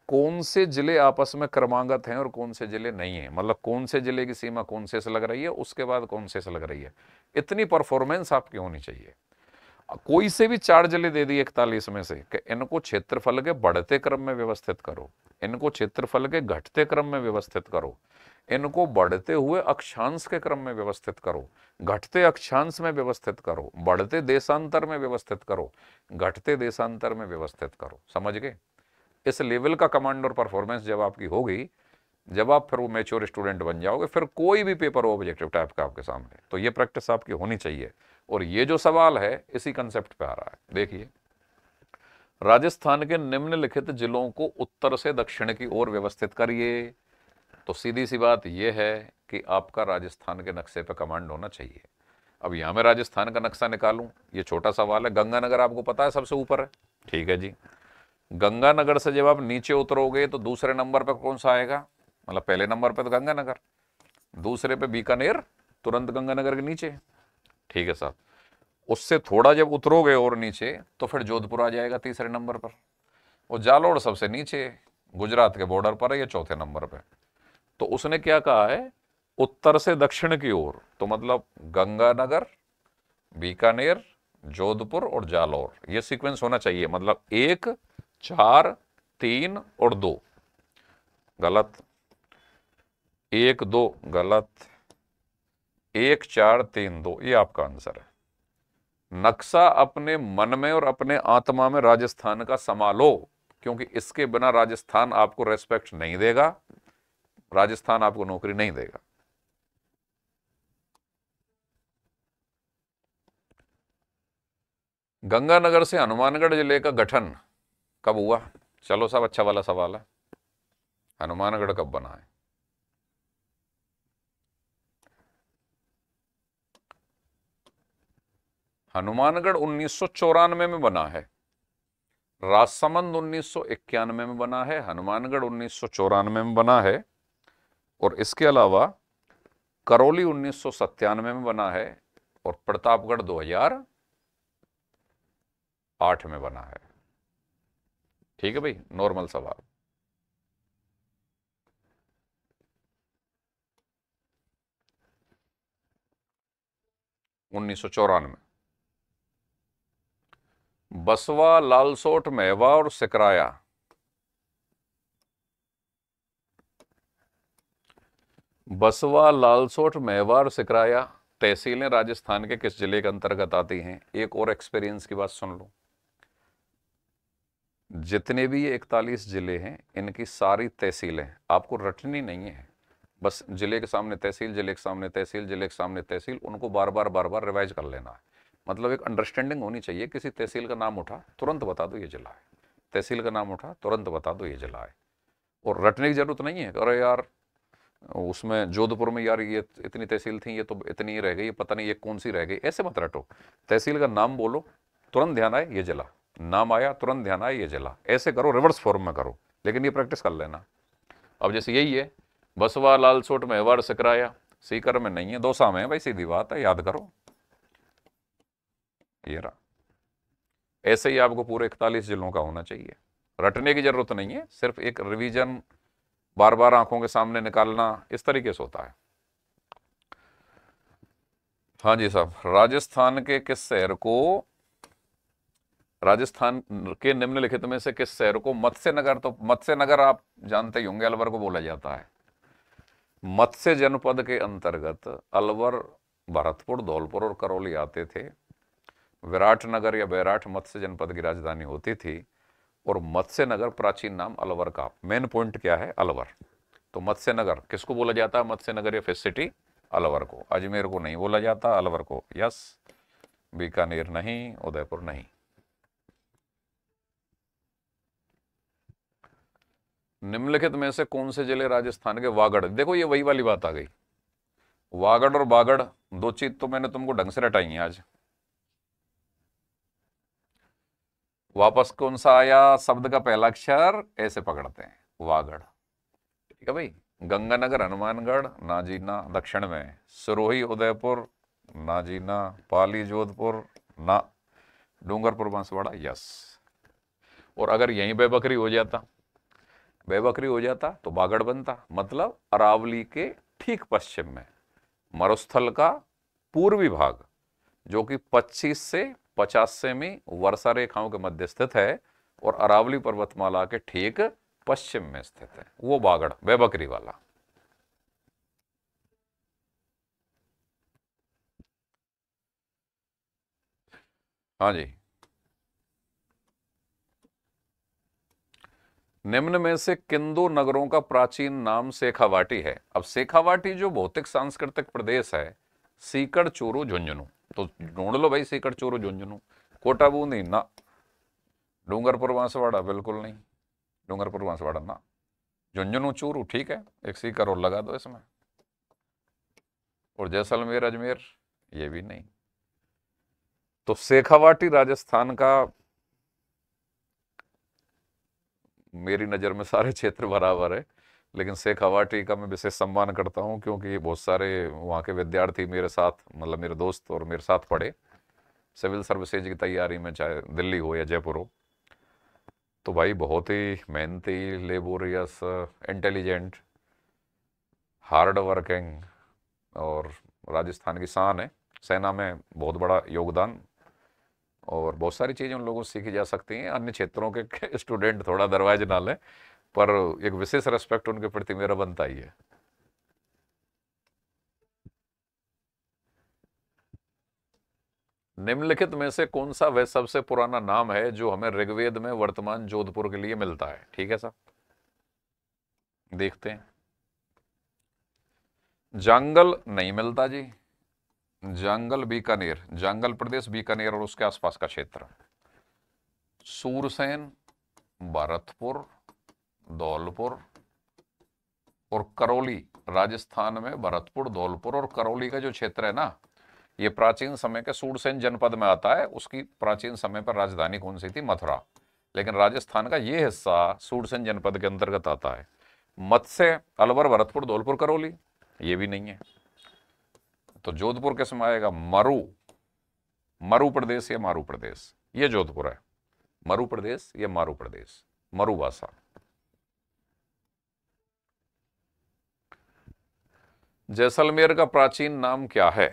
कौन से जिले आपस में क्रमागत हैं और कौन से जिले नहीं हैं। मतलब कौन से जिले की सीमा कौन से लग रही है, उसके बाद कौन से लग रही है। इतनी परफॉर्मेंस आपकी होनी चाहिए। कोई से भी 4 जिले दे दिए 41 में से कि इनको क्षेत्रफल के बढ़ते क्रम में व्यवस्थित करो, इनको क्षेत्रफल के घटते क्रम में व्यवस्थित करो, इनको बढ़ते हुए अक्षांश के क्रम में व्यवस्थित करो, घटते अक्षांश में व्यवस्थित करो, बढ़ते देशांतर में व्यवस्थित करो, घटते देशांतर में व्यवस्थित करो। समझ गए? इस लेवल का कमांड और परफॉर्मेंस जब आपकी होगी, जब आप फिर वो मैच्योर स्टूडेंट बन जाओगे, फिर कोई भी पेपर ऑब्जेक्टिव टाइप का आपके सामने, तो ये प्रैक्टिस आपकी होनी चाहिए। और ये जो सवाल है इसी कंसेप्ट पे आ रहा है। देखिए, राजस्थान के निम्नलिखित जिलों को उत्तर से दक्षिण की ओर व्यवस्थित करिए। तो सीधी सी बात यह है कि आपका राजस्थान के नक्शे पे कमांड होना चाहिए। अब यहां मैं राजस्थान का नक्शा निकालूं, ये छोटा सवाल है। गंगानगर आपको पता है सबसे ऊपर है, ठीक है जी। गंगानगर से जब आप नीचे उतरोगे तो दूसरे नंबर पे कौन सा आएगा? मतलब पहले नंबर पे तो गंगानगर, दूसरे पे बीकानेर, तुरंत गंगानगर के नीचे, ठीक है साहब। उससे थोड़ा जब उतरोगे और नीचे तो फिर जोधपुर आ जाएगा तीसरे नंबर पर। और जालोर सबसे नीचे गुजरात के बॉर्डर पर है, ये चौथे नंबर पे। तो उसने क्या कहा है? उत्तर से दक्षिण की ओर, तो मतलब गंगानगर, बीकानेर, जोधपुर और जालोर, ये सीक्वेंस होना चाहिए। मतलब 1, 4, 3 और 2, गलत। 1, 2 गलत, 1, 4, 3, 2, ये आपका आंसर है। नक्शा अपने मन में और अपने आत्मा में राजस्थान का संभालो, क्योंकि इसके बिना राजस्थान आपको रेस्पेक्ट नहीं देगा, राजस्थान आपको नौकरी नहीं देगा। गंगानगर से हनुमानगढ़ जिले का गठन कब हुआ? चलो साहब, अच्छा वाला सवाल है। हनुमानगढ़ कब बना है? हनुमानगढ़ 1994 में बना है। राजसमंद 1991 में बना है। हनुमानगढ़ 1994 में बना है। और इसके अलावा करौली 1997 में बना है। और प्रतापगढ़ 2008 में बना है। ठीक है भाई, नॉर्मल सवाल। उन्नीस सौ 94। बसवा, लालसोट, मेवा और सिकराया, बसवा, लालसोट, मेवा और सिकराया तहसीलें राजस्थान के किस जिले के अंतर्गत आती हैं? एक और एक्सपीरियंस की बात सुन लो। जितने भी ये 41 जिले हैं, इनकी सारी तहसीलें आपको रटनी नहीं है। बस जिले के सामने तहसील, जिले के सामने तहसील, जिले के सामने तहसील, उनको बार बार रिवाइज कर लेना है। मतलब एक अंडरस्टैंडिंग होनी चाहिए। किसी तहसील का नाम उठा, तुरंत बता दो ये जिला है। तहसील का नाम उठा, तुरंत बता दो ये जिला है। और रटने की जरूरत नहीं है। अरे यार उसमें जोधपुर में यार ये इतनी तहसील थी, ये तो इतनी ही रह गई, पता नहीं ये कौन सी रह गई, ऐसे मत रटो। तहसील का नाम बोलो, तुरंत ध्यान आए ये जिला, नाम आया तुरंत ध्यान आए ये जिला, ऐसे करो, रिवर्स फॉर्म में करो, लेकिन ये प्रैक्टिस कर लेना। अब जैसे यही है, बसवा लालसोट में वार सकराया, सीकर में नहीं है, दौसा में है भाई, सीधी बात है, याद करो। ये रहा। ऐसे ही आपको पूरे 41 जिलों का होना चाहिए, रटने की जरूरत नहीं है, सिर्फ एक रिवीजन बार बार आंखों के सामने निकालना, इस तरीके से होता है। हाँ जी साहब, राजस्थान के किस शहर को, राजस्थान के निम्नलिखित में से किस शहर को मत्स्य नगर, तो मत्स्य नगर आप जानते ही होंगे, अलवर को बोला जाता है। मत्स्य जनपद के अंतर्गत अलवर, भरतपुर, धौलपुर और करौली आते थे। विराटनगर या बैराठ मत्स्य जनपद की राजधानी होती थी, और मत्स्य नगर प्राचीन नाम अलवर का। मेन पॉइंट क्या है, अलवर। तो मत्स्य नगर किसको बोला जाता है, मत्स्य नगर या फिश सिटी, अलवर को। अजमेर को नहीं बोला जाता, अलवर को। यस, बीकानेर नहीं, उदयपुर नहीं। निम्नलिखित में से कौन से जिले राजस्थान के, वागड़, देखो ये वही वाली बात आ गई, वागड़ और बागड़, दो चीज तो मैंने तुमको ढंग से रटाई है आज। वापस कौन सा आया, शब्द का पहला अक्षर ऐसे पकड़ते हैं, वागड़। ठीक है भाई। गंगानगर, हनुमानगढ़, नाजीना दक्षिण में, सिरोही, उदयपुर, नाजीना, पाली, जोधपुर, ना, डूंगरपुर, बांसवाड़ा, यस। और अगर यहीं बेबकरी हो जाता, बेबकरी हो जाता तो बागड़ बनता, मतलब अरावली के ठीक पश्चिम में, मरुस्थल का पूर्वी भाग, जो कि 25 से 50 सेमी वर्षा रेखाओं के मध्य स्थित है, और अरावली पर्वतमाला के ठीक पश्चिम में स्थित है, वो बागड़, बेबकरी वाला। हाँ जी। निम्न में से किन दो नगरों का प्राचीन नाम शेखावाटी है। अब शेखावाटी जो भौतिक सांस्कृतिक प्रदेश है, सीकर, चूरू, झुंझुनू, तो ढूंढ लो भाई, सीकर, चूरू, झुंझुनू। कोटा बूंदी ना, डूंगरपुर, बांसवाड़ा बिल्कुल नहीं, डूंगरपुर, बांसवाड़ा ना, झुंझुनू, चूरू ठीक है, एक सीकर और लगा दो इसमें, और जैसलमेर, अजमेर ये भी नहीं। तो शेखावाटी राजस्थान का, मेरी नज़र में सारे क्षेत्र बराबर है, लेकिन शेखावाटी का मैं विशेष सम्मान करता हूँ, क्योंकि बहुत सारे वहाँ के विद्यार्थी मेरे साथ, मतलब मेरे दोस्त और मेरे साथ पढ़े सिविल सर्विसेज की तैयारी में, चाहे दिल्ली हो या जयपुर हो। तो भाई बहुत ही मेहनती, लेबोरियस, इंटेलिजेंट, हार्ड वर्किंग, और राजस्थान की शान है। सेना में बहुत बड़ा योगदान, और बहुत सारी चीज़ें उन लोगों से सीखी जा सकती हैं। अन्य क्षेत्रों के स्टूडेंट थोड़ा दरवाजे ना लें, पर एक विशेष रेस्पेक्ट उनके प्रति मेरा बनता ही है। निम्नलिखित में से कौन सा वह सबसे पुराना नाम है जो हमें ऋग्वेद में वर्तमान जोधपुर के लिए मिलता है। ठीक है साहब, देखते हैं। जंगल नहीं मिलता जी, जंगल बीकानेर, जंगल प्रदेश बीकानेर और उसके आसपास का क्षेत्र। सूरसेन, भरतपुर, धौलपुर और करौली, राजस्थान में भरतपुर, धौलपुर और करौली का जो क्षेत्र है ना, ये प्राचीन समय के सूरसेन जनपद में आता है। उसकी प्राचीन समय पर राजधानी कौन सी थी, मथुरा। लेकिन राजस्थान का ये हिस्सा सूरसेन जनपद के अंतर्गत आता है। मत्स्य, अलवर, भरतपुर, धौलपुर, करौली, ये भी नहीं है। तो जोधपुर किस में आएगा, मरु, मरु प्रदेश या मारू प्रदेश, ये जोधपुर है। मरु प्रदेश या मारू प्रदेश, मरु भाषा। जैसलमेर का प्राचीन नाम क्या है।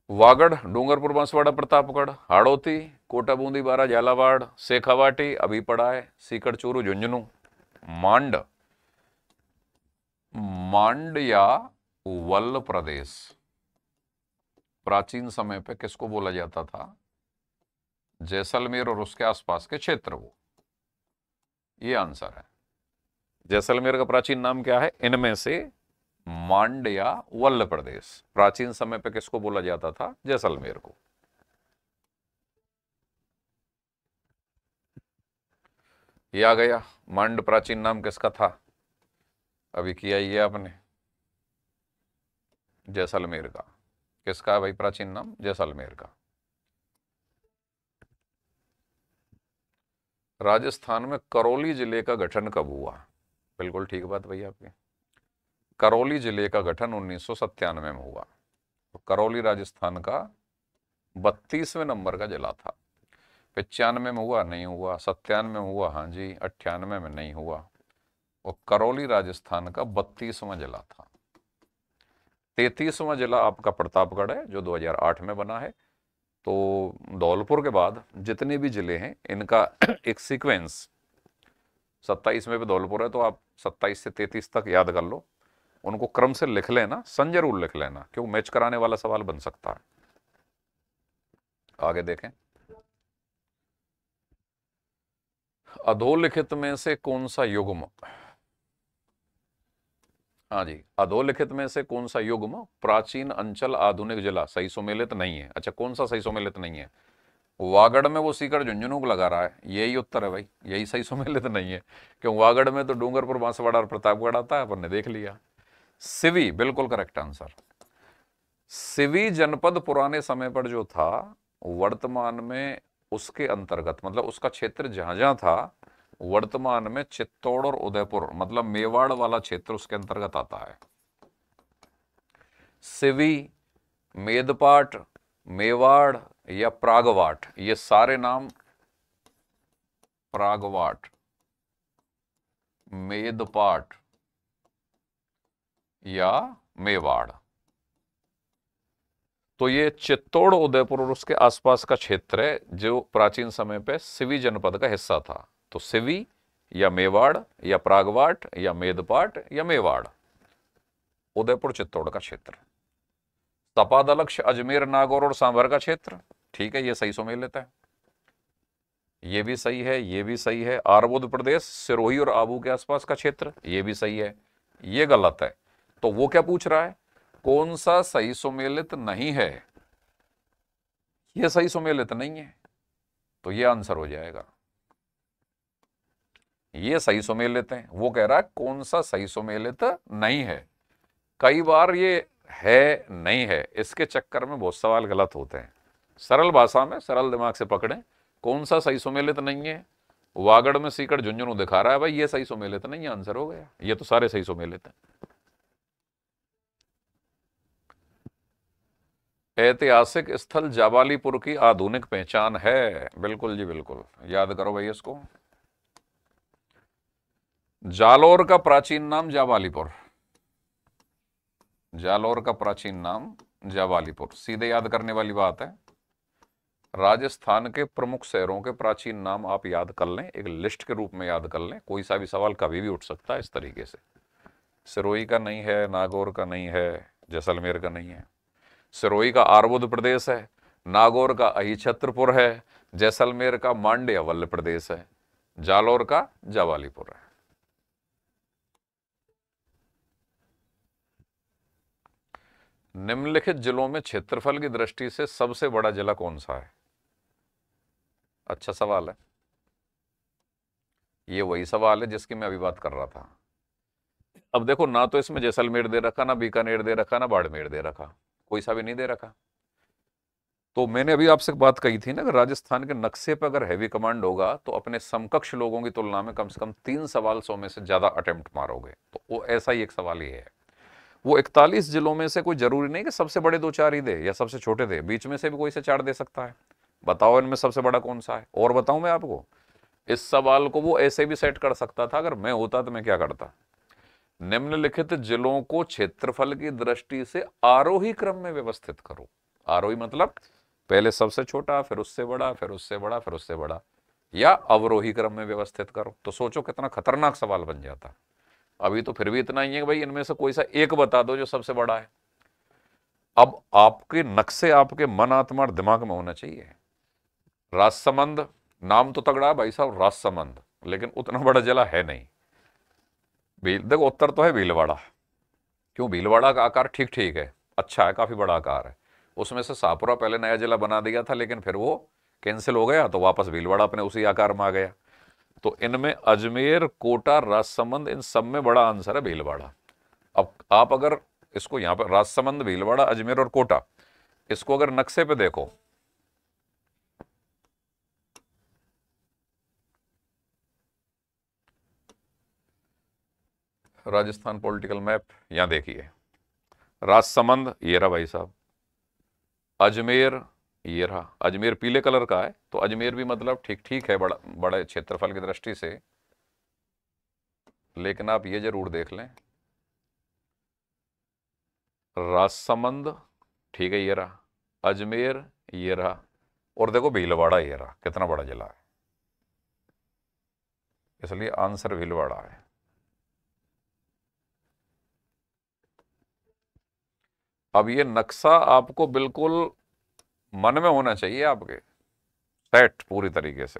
वागड़, डूंगरपुर, बांसवाड़ा, प्रतापगढ़, हाड़ौती, कोटा, बूंदी, बारा, झालावाड़, शेखावाटी अभी पड़ा है, सीकर, चूरू, झुंझुनू, मांड, मांड या वल्ल प्रदेश प्राचीन समय पे किसको बोला जाता था, जैसलमेर और उसके आसपास के क्षेत्र को। ये आंसर है। जैसलमेर का प्राचीन नाम क्या है, इनमें से मांड या वल्ल प्रदेश प्राचीन समय पे किसको बोला जाता था, जैसलमेर को। ये आ गया। मंड प्राचीन नाम किसका था? अभी किया ही है आपने, जैसलमेर का। किसका है भाई प्राचीन नाम? जैसलमेर का। राजस्थान में करौली जिले का गठन कब हुआ? बिल्कुल ठीक बात भैया आपकी। करौली जिले का गठन 1997 में हुआ। तो करौली राजस्थान का 32वें नंबर का जिला था। 95 में हुआ? नहीं हुआ। 97 में हुआ? हाँ जी। 98 में नहीं हुआ। और करौली राजस्थान का 32वां जिला था। 33वां जिला आपका प्रतापगढ़ है, जो 2008 में बना है। तो धौलपुर के बाद जितने भी जिले हैं इनका एक सीक्वेंस, 27 में भी धौलपुर है तो आप 27 से 33 तक याद कर लो, उनको क्रम से लिख लेना, सन जरूर लिख लेना, क्यों मैच कराने वाला सवाल बन सकता है। आगे देखें। अधोलिखित में से कौन सा युग्म, हाँ जी, अधोलिखित में से कौन सा युग्म प्राचीन अंचल आधुनिक जिला सही सुमेलित नहीं है? अच्छा, कौन सा सही सुमेलित नहीं है? वागड़ में वो सीकर झुंझुनू को लगा रहा है, यही उत्तर है भाई, यही सही सुमेलित नहीं है। क्यों? वागड़ में तो डूंगरपुर, बांसवाड़ा और प्रतापगढ़ आता है, अपन ने देख लिया। सिवी बिल्कुल करेक्ट आंसर। सिवी जनपद पुराने समय पर जो था, वर्तमान में उसके अंतर्गत, मतलब उसका क्षेत्र जहां जहां था, वर्तमान में चित्तौड़ और उदयपुर, मतलब मेवाड़ वाला क्षेत्र उसके अंतर्गत आता है। सिवी, मेदपाट, मेवाड़ या प्रागवाट, ये सारे नाम, प्रागवाट, मेदपाट या मेवाड़, तो ये चित्तौड़, उदयपुर और उसके आसपास का क्षेत्र है जो प्राचीन समय पे सिवी जनपद का हिस्सा था। तो सिवी या मेवाड़ या प्रागवाट या मेदपाट या मेवाड़, उदयपुर चित्तौड़ का क्षेत्र। तपादलक्ष, अजमेर, नागौर और सांभर का क्षेत्र, ठीक है, ये सही सुमेलित है। ये भी सही है, ये भी सही है। आरवुद प्रदेश, सिरोही और आबू के आसपास का क्षेत्र, ये भी सही है। ये गलत है। तो वो क्या पूछ रहा है? कौन सा सही सुमेलित नहीं है? ये सही सुमेलित नहीं है, तो ये आंसर हो जाएगा। ये सही सुमेलित है, वो कह रहा है कौन सा सही सुमेलित नहीं है। कई बार ये है नहीं है, इसके चक्कर में बहुत सवाल गलत होते हैं। सरल भाषा में, सरल दिमाग से पकड़ें, कौन सा सही सुमेलित नहीं है? वागड़ में सीकर झुंझुनू दिखा रहा है, भाई ये सही सुमेलित नहीं है, आंसर हो गया। ये तो सारे सही सुमेलित हैं। ऐतिहासिक स्थल जाबालीपुर की आधुनिक पहचान है, बिल्कुल जी बिल्कुल, याद करो भाई इसको। जालौर का प्राचीन नाम जाबालीपुर, जालौर का प्राचीन नाम जाबालीपुर, सीधे याद करने वाली बात है। राजस्थान के प्रमुख शहरों के प्राचीन नाम आप याद कर लें, एक लिस्ट के रूप में याद कर लें, कोई सा भी सवाल कभी भी उठ सकता है इस तरीके से। सिरोही का नहीं है, नागौर का नहीं है, जैसलमेर का नहीं है। सिरोही का आरवुद प्रदेश है, नागौर का अहिछत्रपुर है, जैसलमेर का मांड्यावल्ल प्रदेश है, जालौर का जाबालीपुर है। निम्नलिखित जिलों में क्षेत्रफल की दृष्टि से सबसे बड़ा जिला कौन सा है? अच्छा सवाल है। ये वही सवाल है जिसकी मैं अभी बात कर रहा था। अब देखो, ना तो इसमें जैसलमेर दे रखा, ना बीकानेर दे रखा, ना बाड़मेर दे रखा, कोई सा भी नहीं दे रखा। तो मैंने अभी आपसे बात कही थी ना कि राजस्थान के नक्शे पर अगर हैवी कमांड होगा तो अपने समकक्ष लोगों की तुलना में कम से कम 3 सवाल 100 में से ज्यादा अटेम्प्ट मारोगे। तो वो ऐसा ही एक सवाल ही है। वो 41 जिलों में से कोई जरूरी नहीं कि सबसे बड़े 2-4 ही दे या सबसे छोटे दे, बीच में से भी कोई से 4 दे सकता है। बताओ इनमें सबसे बड़ा कौन सा है? और बताऊं मैं आपको, इस सवाल को वो ऐसे भी सेट कर सकता था, अगर मैं होता तो मैं क्या करता, निम्नलिखित जिलों को क्षेत्रफल की दृष्टि से आरोही क्रम में व्यवस्थित करो। आरोही मतलब पहले सबसे छोटा, फिर उससे बड़ा, फिर उससे बड़ा, फिर उससे बड़ा, या अवरोही क्रम में व्यवस्थित करो। तो सोचो कितना खतरनाक सवाल बन जाता। अभी तो फिर भी इतना ही है कि भाई इनमें से कोई सा एक बता दो जो सबसे बड़ा है। अब आपके नक्शे आपके मन, आत्मा और दिमाग में होना चाहिए। राजसमंद नाम तो तगड़ा है भाई साहब, राजसमंद, लेकिन उतना बड़ा जिला है नहीं। देखो उत्तर तो है भीलवाड़ा। क्यों? भीलवाड़ा का आकार ठीक ठीक है, अच्छा है, काफी बड़ा आकार है। उसमें से शाहपुरा पहले नया जिला बना दिया था, लेकिन फिर वो कैंसिल हो गया तो वापस भीलवाड़ा अपने उसी आकार में आ गया। तो इनमें अजमेर, कोटा, राजसमंद, इन सब में बड़ा आंसर है भीलवाड़ा। अब आप अगर इसको यहां पर राजसमंद, भीलवाड़ा, अजमेर और कोटा, इसको अगर नक्शे पे देखो, राजस्थान पॉलिटिकल मैप यहां देखिए, राजसमंद ये रहा भाई साहब, अजमेर ये रहा, अजमेर पीले कलर का है, तो अजमेर भी मतलब ठीक ठीक है बड़ा बड़े क्षेत्रफल की दृष्टि से, लेकिन आप ये जरूर देख लें, राजसमंद ठीक है ये रहा, अजमेर ये रहा, और देखो भीलवाड़ा ये रहा, कितना बड़ा जिला है, इसलिए आंसर भीलवाड़ा है। अब ये नक्शा आपको बिल्कुल मन में होना चाहिए आपके, सेट पूरी तरीके से।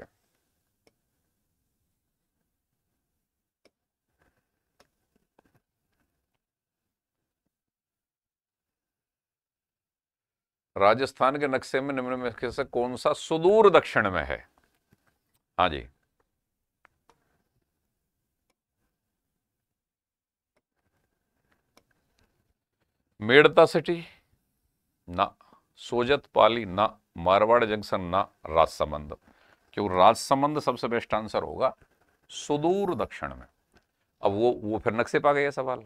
राजस्थान के नक्शे में निम्न में से कौन सा सुदूर दक्षिण में है? हाँ जी, मेड़ता सिटी ना, सोजत पाली ना, मारवाड़ जंक्शन ना, राजसमंद। क्यों राजसमंद सबसे बेस्ट आंसर होगा सुदूर दक्षिण में। अब वो फिर नक्शे पा गया सवाल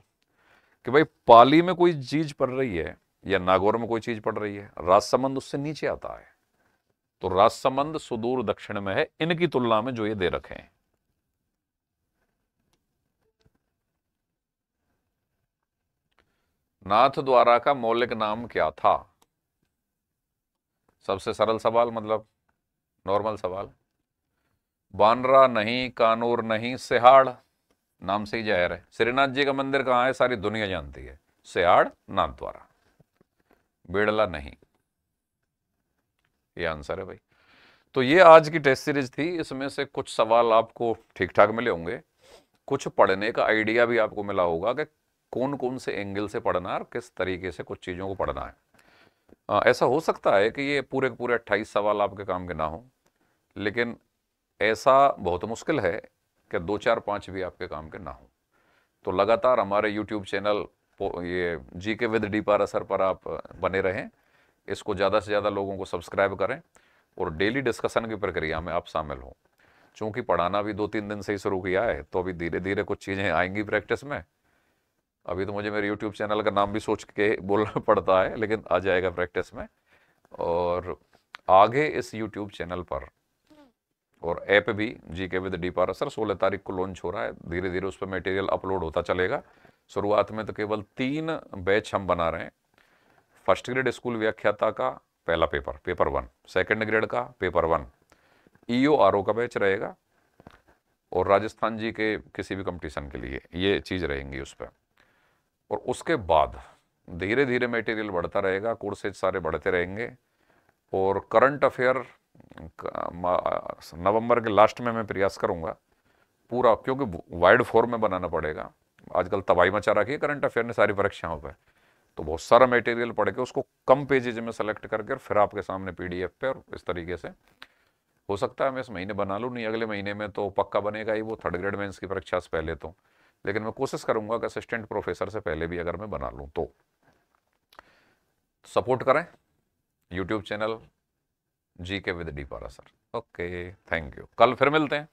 कि भाई पाली में कोई चीज पड़ रही है या नागौर में कोई चीज पड़ रही है, राजसमंद उससे नीचे आता है, तो राजसमंद सुदूर दक्षिण में है इनकी तुलना में जो ये दे रखे हैं। नाथ द्वारा का मौलिक नाम क्या था? सबसे सरल सवाल, मतलब नॉर्मल सवाल। बानरा नहीं, कानूर नहीं, सिहाड़, नाम से ही जाहिर है। श्रीनाथ जी का मंदिर कहाँ है? सारी दुनिया जानती है, सिहाड़ नाथ द्वारा। बेड़ला नहीं, ये आंसर है भाई। तो ये आज की टेस्ट सीरीज थी, इसमें से कुछ सवाल आपको ठीक ठाक मिले होंगे, कुछ पढ़ने का आइडिया भी आपको मिला होगा कि कौन कौन से एंगल से पढ़ना है और किस तरीके से कुछ चीज़ों को पढ़ना है। ऐसा हो सकता है कि ये पूरे के पूरे 28 सवाल आपके काम के ना हो, लेकिन ऐसा बहुत मुश्किल है कि 2 4 5 भी आपके काम के ना हो। तो लगातार हमारे YouTube चैनल ये जीके विद डी पाराशर पर आप बने रहें, इसको ज़्यादा से ज़्यादा लोगों को सब्सक्राइब करें और डेली डिस्कशन की प्रक्रिया में आप शामिल हों। चूँकि पढ़ाना भी 2-3 दिन से ही शुरू किया है, तो अभी धीरे धीरे कुछ चीज़ें आएंगी प्रैक्टिस में। अभी तो मुझे मेरे यूट्यूब चैनल का नाम भी सोच के बोलना पड़ता है, लेकिन आ जाएगा प्रैक्टिस में। और आगे इस यूट्यूब चैनल पर और ऐप भी जीके विद डी पाराशर 16 तारीख को लॉन्च हो रहा है, धीरे धीरे उस पर मटेरियल अपलोड होता चलेगा। शुरुआत में तो केवल 3 बैच हम बना रहे हैं। फर्स्ट ग्रेड स्कूल व्याख्याता का पहला पेपर, पेपर 1, सेकेंड ग्रेड का पेपर 1, ईओ आरओ का बैच रहेगा, और राजस्थान जी के किसी भी कंपटीशन के लिए ये चीज़ रहेंगी उस पर। और उसके बाद धीरे धीरे मटेरियल बढ़ता रहेगा, कोर्सेज सारे बढ़ते रहेंगे, और करंट अफेयर नवंबर के लास्ट में मैं प्रयास करूंगा पूरा, क्योंकि वाइड फॉर्म में बनाना पड़ेगा। आजकल तबाही मचा रखी है करंट अफेयर ने सारी परीक्षाओं पे, तो बहुत सारा मटेरियल पढ़ के उसको कम पेजेज में सेलेक्ट करके फिर आपके सामने पीडीएफ पे, और इस तरीके से हो सकता है मैं इस महीने बना लूँ, नहीं अगले महीने में तो पक्का बनेगा ही वो, 3rd ग्रेड मेंस की परीक्षा से पहले तो। लेकिन मैं कोशिश करूंगा कि असिस्टेंट प्रोफेसर से पहले भी अगर मैं बना लूँ तो। सपोर्ट करें YouTube channel GK with D Parashar. Okay, thank you, कल फिर मिलते हैं।